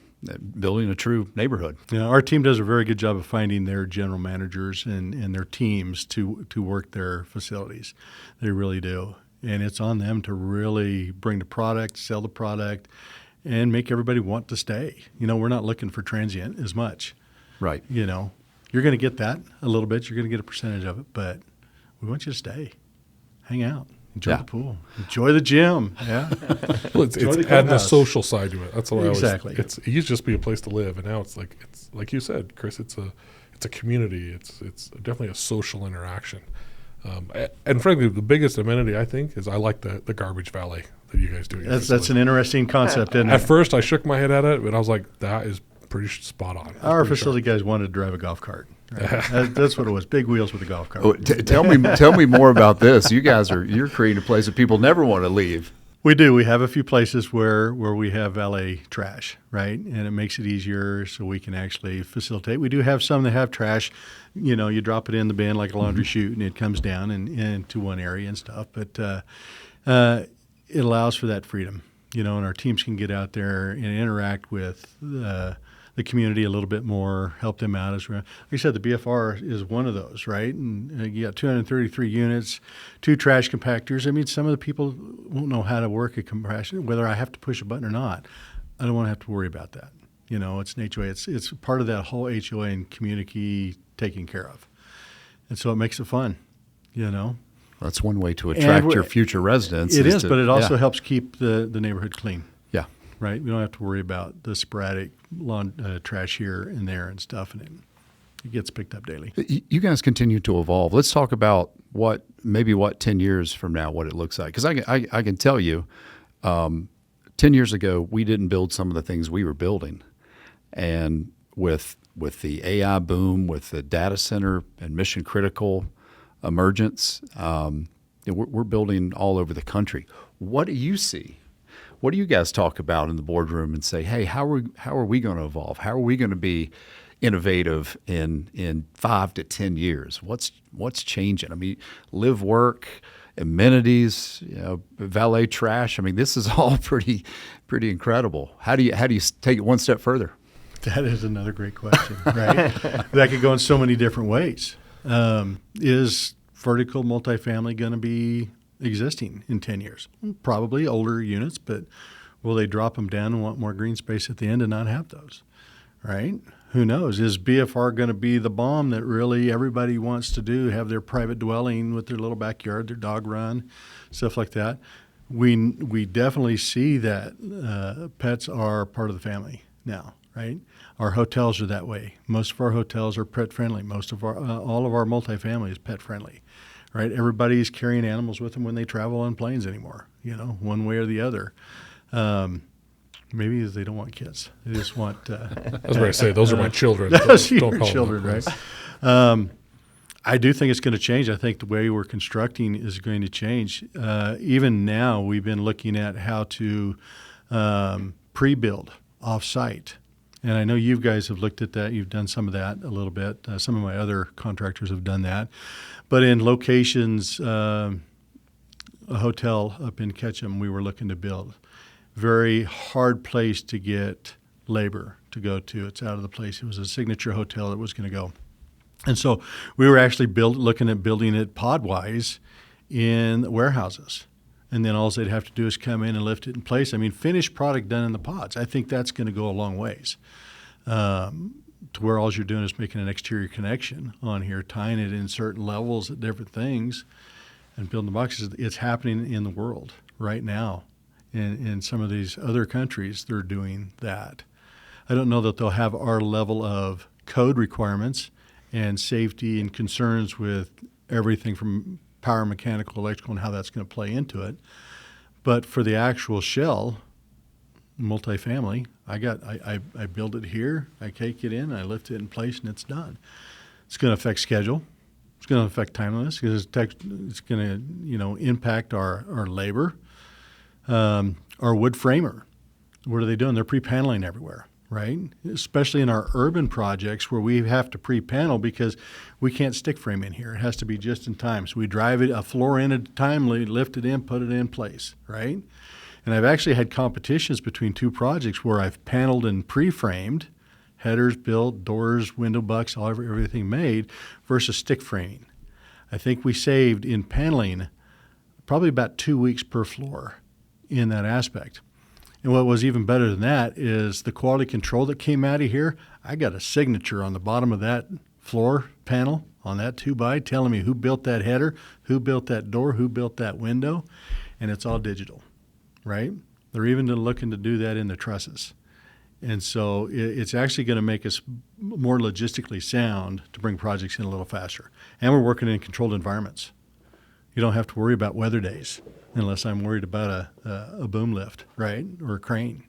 building a true neighborhood. Yeah, our team does a very good job of finding their general managers and their teams to work their facilities. They really do. And it's on them to really bring the product, sell the product, and make everybody want to stay. We're not looking for transient as much. Right. You're going to get that a little bit. You're going to get a percentage of it, but we want you to stay, hang out. Enjoy the pool. Enjoy the gym. Yeah. Well, it's adding the social side to it. That's what Exactly. It used to just be a place to live, and now it's like you said, Chris. It's a community. It's definitely a social interaction. And frankly, the biggest amenity I think is I like the garbage valet that you guys do. That's an interesting concept, isn't it? At first, I shook my head at it, but I was like, that is pretty spot on. Our facility guys wanted to drive a golf cart. Right? That's what it was. Big wheels with a golf cart. Oh, tell me more about this. You're creating a place that people never want to leave. We do. We have a few places where we have valet trash, right? And it makes it easier so we can actually facilitate. We do have some that have trash. You drop it in the bin like a laundry chute and it comes down and into one area and stuff. But it allows for that freedom, and our teams can get out there and interact with the community a little bit more, help them out. Like I said, the BFR is one of those, right? And you got 233 units, 2 trash compactors. I mean, some of the people won't know how to work a compactor, whether I have to push a button or not. I don't want to have to worry about that. It's an HOA. It's part of that whole HOA and community taken care of. And so it makes it fun, That's one way to attract your future residents. It is, but it also helps keep the neighborhood clean. Yeah. Right? We don't have to worry about the sporadic lawn trash here and there and stuff, and it gets picked up daily. You guys continue to evolve. Let's talk about what 10 years from now, what it looks like. Because I can tell you, 10 years ago, we didn't build some of the things we were building. And with the AI boom, with the data center and mission critical emergence, we're building all over the country. What do you see? What do you guys talk about in the boardroom and say, hey, how are we going to evolve? How are we going to be innovative in 5 to 10 years? What's changing? I mean, live, work, amenities, valet trash. I mean, this is all pretty incredible. How do you take it one step further? That is another great question, right? That could go in so many different ways. Is vertical multifamily going to be existing in 10 years? Probably older units, but will they drop them down and want more green space at the end and not have those, right? Who knows? Is BFR going to be the bomb that really everybody wants to do, have their private dwelling with their little backyard, their dog run, stuff like that? We definitely see that pets are part of the family now, right? Our hotels are that way. Most of our hotels are pet friendly. Most of all of our multifamily is pet friendly. Right, everybody's carrying animals with them when they travel on planes anymore. One way or the other. Maybe they don't want kids; they just want. I was going to say those are my children. Those are Don't your call them children, that. right? I do think it's going to change. I think the way we're constructing is going to change. Even now, we've been looking at how to pre-build off-site. And I know you guys have looked at that. You've done some of that a little bit. Some of my other contractors have done that. But in locations, a hotel up in Ketchum we were looking to build. Very hard place to get labor to go to. It's out of the place. It was a signature hotel that was going to go. And so we were actually looking at building it pod-wise in warehouses. And then all they'd have to do is come in and lift it in place. I mean, finished product done in the pods. I think that's going to go a long ways. to where all you're doing is making an exterior connection on here, tying it in certain levels at different things, and building the boxes. It's happening in the world right now. In some of these other countries, they're doing that. I don't know that they'll have our level of code requirements and safety and concerns with everything from power, mechanical, electrical, and how that's going to play into it. But for the actual shell, multifamily, I build it here, I take it in, I lift it in place, and it's done. It's going to affect schedule. It's going to affect timeliness because it's going to impact our labor. Our wood framer, what are they doing? They're pre-paneling everywhere, right? Especially in our urban projects where we have to pre-panel because we can't stick frame in here. It has to be just in time. So we drive it a floor in at a time, lift it in, put it in place, right? And I've actually had competitions between two projects where I've paneled and pre-framed, headers built, doors, window bucks, everything made, versus stick framing. I think we saved in paneling probably about 2 weeks per floor in that aspect. And what was even better than that is the quality control that came out of here. I got a signature on the bottom of that floor panel on that 2x telling me who built that header, who built that door, who built that window, and it's all digital, right? They're even looking to do that in the trusses. And so it's actually going to make us more logistically sound to bring projects in a little faster. And we're working in controlled environments. You don't have to worry about weather days unless I'm worried about a boom lift, right, or a crane.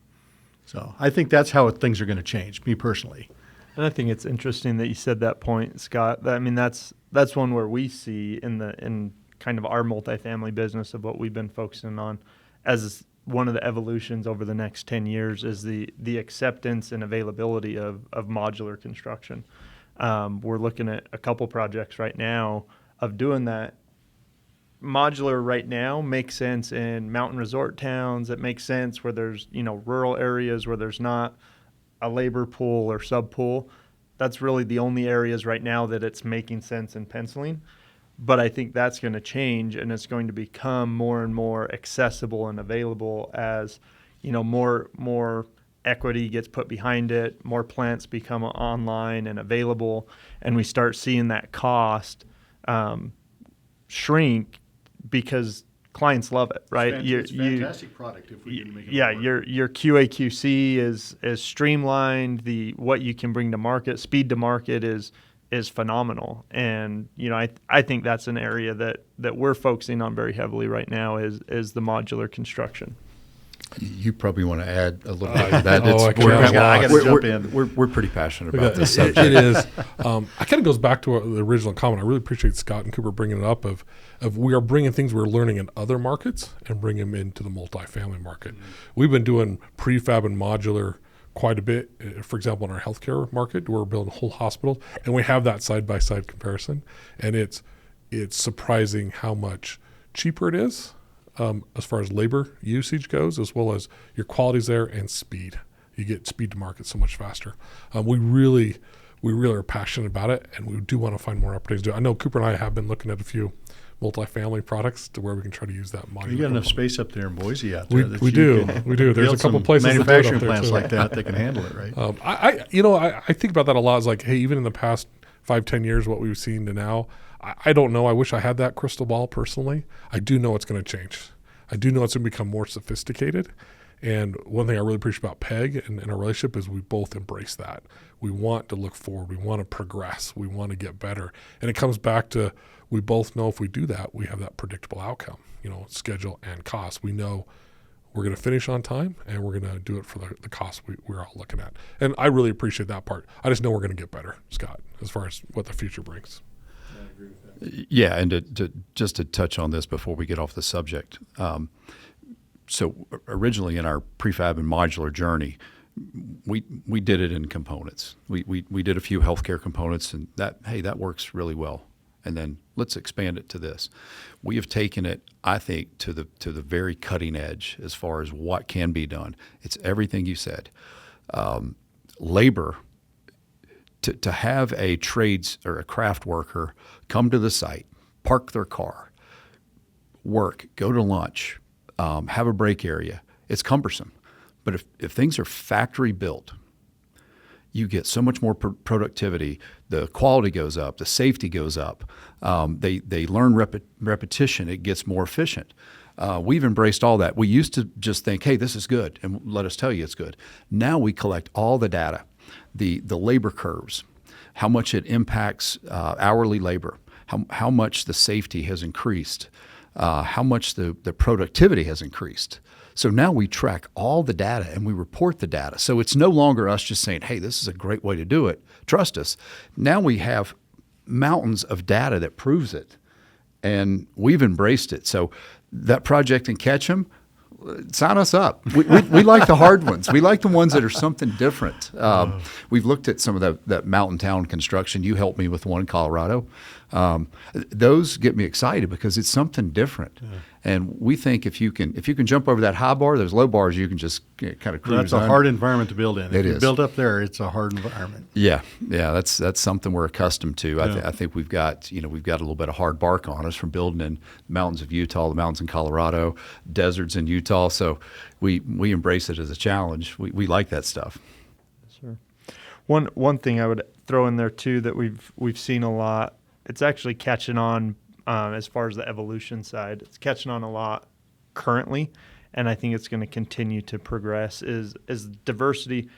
So I think that's how things are going to change, me personally. And I think it's interesting that you said that point, Scott. I mean, that's one where we see in kind of our multifamily business of what we've been focusing on as one of the evolutions over the next 10 years is the acceptance and availability of modular construction. We're looking at a couple projects right now of doing that. Modular right now makes sense in mountain resort towns. It makes sense where there's, rural areas where there's not a labor pool or sub pool. That's really the only areas right now that it's making sense in penciling. But I think that's going to change, and it's going to become more and more accessible and available as, more equity gets put behind it, more plants become online and available, and we start seeing that cost shrink because clients love it, right? It's a fantastic product if we can make it work. Your QA/QC is streamlined. What you can bring to market, speed to market is phenomenal. And I think that's an area that we're focusing on very heavily right now is the modular construction. You probably want to add a little bit to that. I got to jump in. We're pretty passionate about this It subject. is. I kind of goes back to the original comment. I really appreciate Scott and Cooper bringing it up of we are bringing things we're learning in other markets and bring them into the multifamily market. Mm-hmm. We've been doing prefab and modular quite a bit. For example, in our healthcare market, we're building whole hospitals, and we have that side-by-side comparison. And it's surprising how much cheaper it is as far as labor usage goes, as well as your quality's there and speed. You get speed to market so much faster. We really are passionate about it, and we do want to find more opportunities to do it. I know Cooper and I have been looking at a few multifamily products to where we can try to use that modular. You got enough space up there in Boise out there. We do. There's a couple places manufacturing that do it up there plants too. like that can handle it, right? I think about that a lot. It's like, hey, even in the past 5-10 years, what we've seen to now, I don't know. I wish I had that crystal ball personally. I do know it's going to change. I do know it's going to become more sophisticated. And one thing I really appreciate about PEG and our relationship is we both embrace that. We want to look forward. We want to progress. We want to get better. And it comes back to we both know if we do that, we have that predictable outcome, schedule and cost. We know we're going to finish on time, and we're going to do it for the cost we're all looking at. And I really appreciate that part. I just know we're going to get better, Scott, as far as what the future brings. I agree with that. Yeah, and to touch on this before we get off the subject. So originally in our prefab and modular journey, we did it in components. We did a few healthcare components, and that works really well. And then let's expand it to this. We have taken it, I think, to the very cutting edge as far as what can be done. It's everything you said. Labor, to have a trades or a craft worker come to the site, park their car, work, go to lunch, have a break area, it's cumbersome. But if things are factory built, you get so much more productivity. The quality goes up. The safety goes up. They learn repetition. It gets more efficient. We've embraced all that. We used to just think, hey, this is good, and let us tell you it's good. Now we collect all the data, the labor curves, how much it impacts hourly labor, how much the safety has increased, how much the productivity has increased. So now we track all the data and we report the data. So it's no longer us just saying, hey, this is a great way to do it. Trust us. Now we have mountains of data that proves it, and we've embraced it. So that project in Ketchum, sign us up. We like the hard ones. We like the ones that are something different. We've looked at some of that mountain town construction. You helped me with one in Colorado. Those get me excited because it's something different. Yeah. And we think if you can jump over that high bar, those low bars, you can just kind of cruise. That's a hard environment to build in. If you build up there, it's a hard environment. Yeah, that's something we're accustomed to. Yeah. I think we've got a little bit of hard bark on us from building in the mountains of Utah, the mountains in Colorado, deserts in Utah. So we embrace it as a challenge. We like that stuff. Sure. One thing I would throw in there too that we've seen a lot. It's actually catching on as far as the evolution side. It's catching on a lot currently, and I think it's going to continue to progress. Is diversity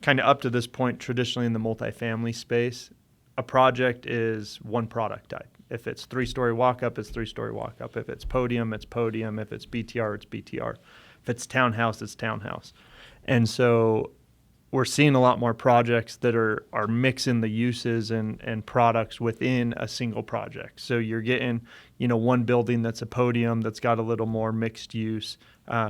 kind of up to this point traditionally in the multifamily space? A project is one product type. If it's 3-story walk-up, it's 3-story walk-up. If it's podium, it's podium. If it's BTR, it's BTR. If it's townhouse, it's townhouse. And so we're seeing a lot more projects that are mixing the uses and products within a single project. So you're getting, one building that's a podium that's got a little more mixed use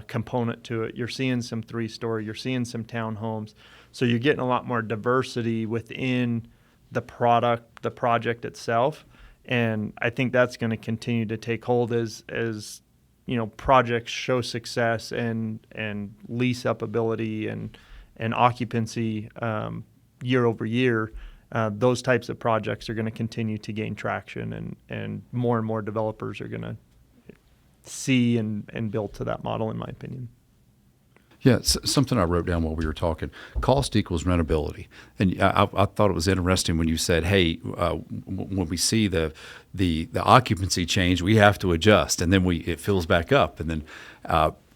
component to it. You're seeing some 3-story, you're seeing some townhomes. So you're getting a lot more diversity within the project itself. And I think that's going to continue to take hold as projects show success and lease up ability and occupancy year over year. Those types of projects are going to continue to gain traction, and more developers are going to see and build to that model, in my opinion. Yeah, it's something I wrote down while we were talking. Cost equals rentability. And I thought it was interesting when you said, hey, when we see the occupancy change, we have to adjust, and then it fills back up. And then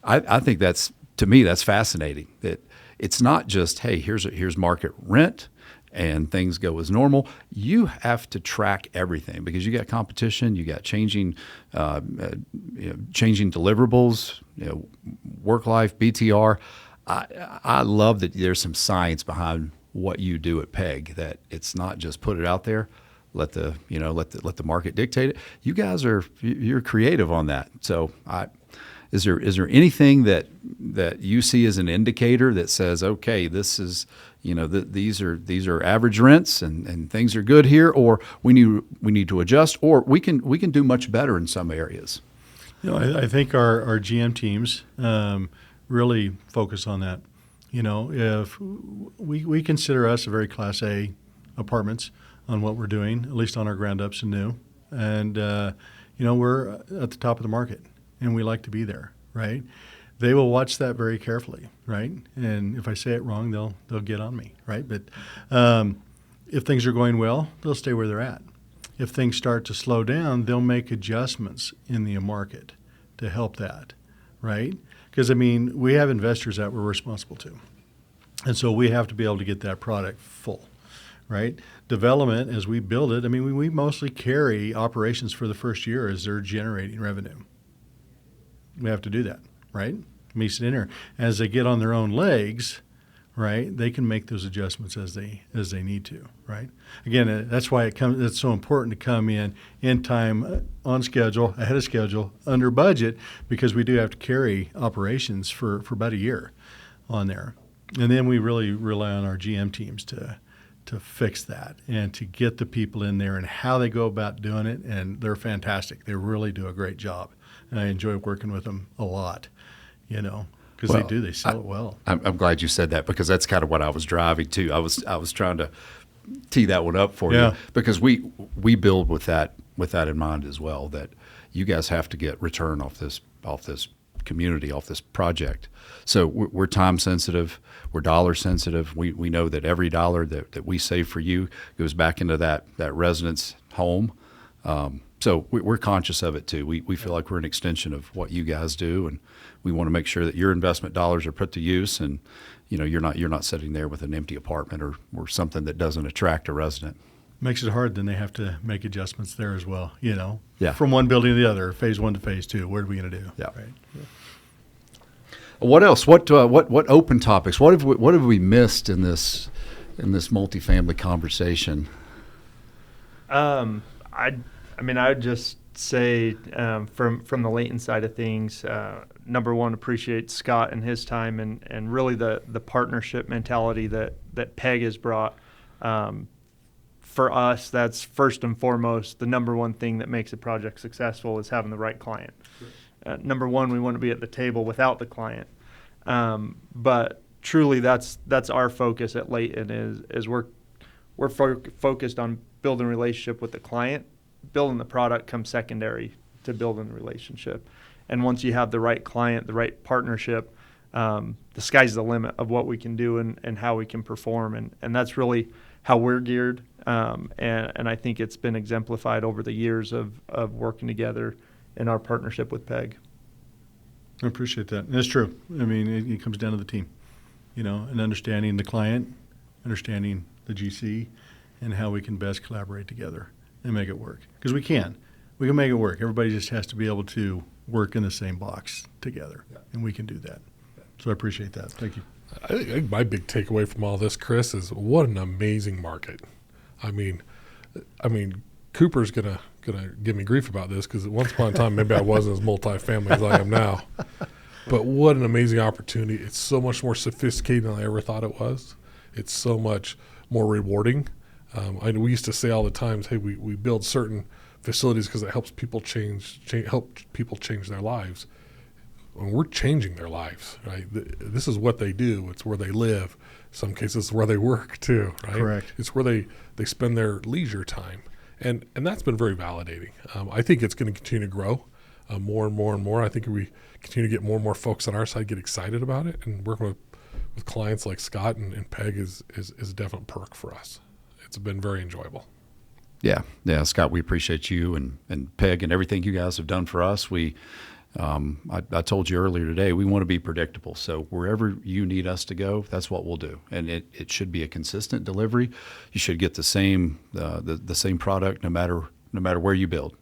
I think to me, that's fascinating. That it's not just, hey, here's market rent and things go as normal. You have to track everything because you got competition, you got changing deliverables, work life, BTR. I love that there's some science behind what you do at PEG. That it's not just put it out there, let the market dictate it. You guys you're creative on that. So Is there anything that you see as an indicator that says, okay, this is these are average rents and things are good here, or we need to adjust, or we can do much better in some areas? I think our GM teams really focus on that. If we consider us a very Class A apartments on what we're doing, at least on our ground ups and new, and we're at the top of the market. And we like to be there, right? They will watch that very carefully, right? And if I say it wrong, they'll get on me, right? But if things are going well, they'll stay where they're at. If things start to slow down, they'll make adjustments in the market to help that, right? Because, we have investors that we're responsible to. And so we have to be able to get that product full, right? Development, as we build it, we mostly carry operations for the first year as they're generating revenue. We have to do that, right? Sit in there. As they get on their own legs, right, they can make those adjustments as they need to, right? Again, that's why it's so important to come in time, on schedule, ahead of schedule, under budget, because we do have to carry operations for about a year on there. And then we really rely on our GM teams to fix that and to get the people in there and how they go about doing it, and they're fantastic. They really do a great job. And I enjoy working with them a lot, because they sell it well. I'm glad you said that because that's kind of what I was driving to. I was trying to tee that one up for you because we build with that in mind as well, that you guys have to get return off this community, off this project. So we're time sensitive, we're dollar sensitive. We know that every dollar that we save for you goes back into that resident's home. So we're conscious of it too. We feel like we're an extension of what you guys do, and we want to make sure that your investment dollars are put to use, and you're not sitting there with an empty apartment or something that doesn't attract a resident. Makes it hard. Then they have to make adjustments there as well. Yeah. From one building to the other, phase 1 to phase 2. What are we going to do? Yeah. Right. What else? What open topics? What have we missed in this multifamily conversation? I would just say from the Layton side of things, number one, appreciate Scott and his time and really the partnership mentality that Peg has brought. For us, that's first and foremost the number one thing that makes a project successful is having the right client. Number one, we want to be at the table without the client. But truly, that's our focus at Layton is we're focused on building a relationship with the client. Building the product comes secondary to building the relationship. And once you have the right client, the right partnership, the sky's the limit of what we can do and how we can perform. And that's really how we're geared. And I think it's been exemplified over the years of working together in our partnership with PEG. I appreciate that. And it's true. It comes down to the team, and understanding the client, understanding the GC, and how we can best collaborate together and make it work. Because we can make it work. Everybody just has to be able to work in the same box together, and we can do that. So I appreciate that. Thank you. I think my big takeaway from all this, Chris, is what an amazing market. I mean, Cooper's gonna give me grief about this because once upon a time maybe I wasn't as multifamily as I am now. But what an amazing opportunity! It's so much more sophisticated than I ever thought it was. It's so much more rewarding. We used to say all the time, "Hey, we build certain facilities because it helps people change their lives." And we're changing their lives, right? This is what they do. It's where they live. In some cases, it's where they work too, right? Correct. It's where they spend their leisure time, and that's been very validating. I think it's going to continue to grow more and more and more. I think we continue to get more and more folks on our side get excited about it, and working with clients like Scott and Peg is a definite perk for us. It's been very enjoyable. Yeah, Scott, we appreciate you and Peg and everything you guys have done for us. I told you earlier today, we want to be predictable. So wherever you need us to go, that's what we'll do. And it should be a consistent delivery. You should get the same product no matter where you build.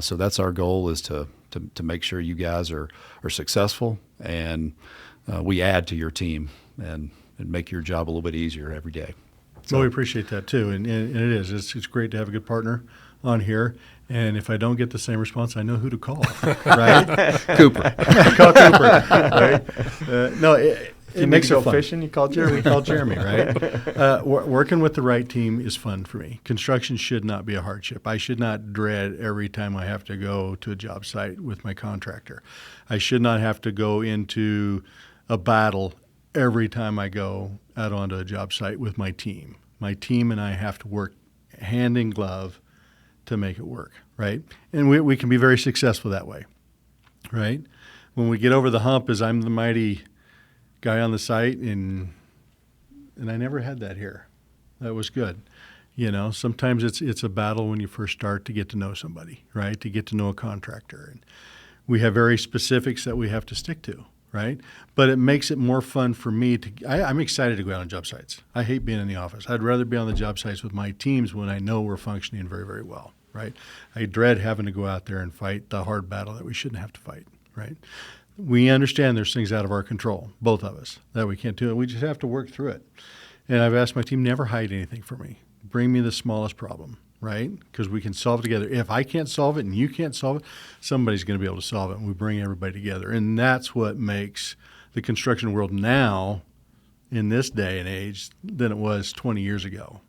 So that's our goal, is to make sure you guys are successful, and we add to your team and make your job a little bit easier every day. So, well, we appreciate that too, and it is. It's great to have a good partner on here. And if I don't get the same response, I know who to call, right? Cooper. Call Cooper, right? No, it makes it fun. Fishing, you call Jeremy. We call Jeremy, right? Working with the right team is fun for me. Construction should not be a hardship. I should not dread every time I have to go to a job site with my contractor. I should not have to go into a battle every time I go out onto a job site with my team. My team and I have to work hand in glove to make it work, right? And we can be very successful that way, right? When we get over the hump is I'm the mighty guy on the site, and I never had that here. That was good. Sometimes it's a battle when you first start to get to know somebody, right? To get to know a contractor. And we have very specifics that we have to stick to, right? But it makes it more fun for me I'm excited to go out on job sites. I hate being in the office. I'd rather be on the job sites with my teams when I know we're functioning very, very well, right? I dread having to go out there and fight the hard battle that we shouldn't have to fight, right? We understand there's things out of our control, both of us, that we can't do it. We just have to work through it. And I've asked my team, never hide anything from me. Bring me the smallest problem, right? Because we can solve it together. If I can't solve it and you can't solve it, somebody's going to be able to solve it, and we bring everybody together. And that's what makes the construction world now, in this day and age, than it was 20 years ago,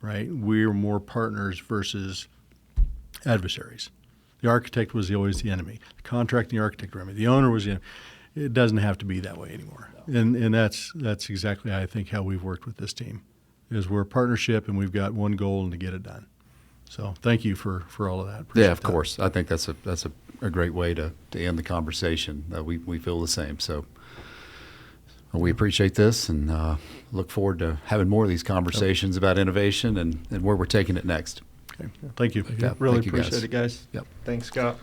right? We're more partners versus adversaries. The architect was always the enemy. The contract and the architect were the enemy. The owner was the enemy. It doesn't have to be that way anymore. And that's exactly, I think, how we've worked with this team, is we're a partnership and we've got one goal and to get it done. So thank you for all of that. Appreciate Yeah, of course. I think that's a a great way to end the conversation. We feel the same. So we appreciate this and look forward to having more of these conversations about innovation and where we're taking it next. Okay. Thank you. Yeah, Really thank you, guys. appreciate it, guys. Yep. Thanks, Scott.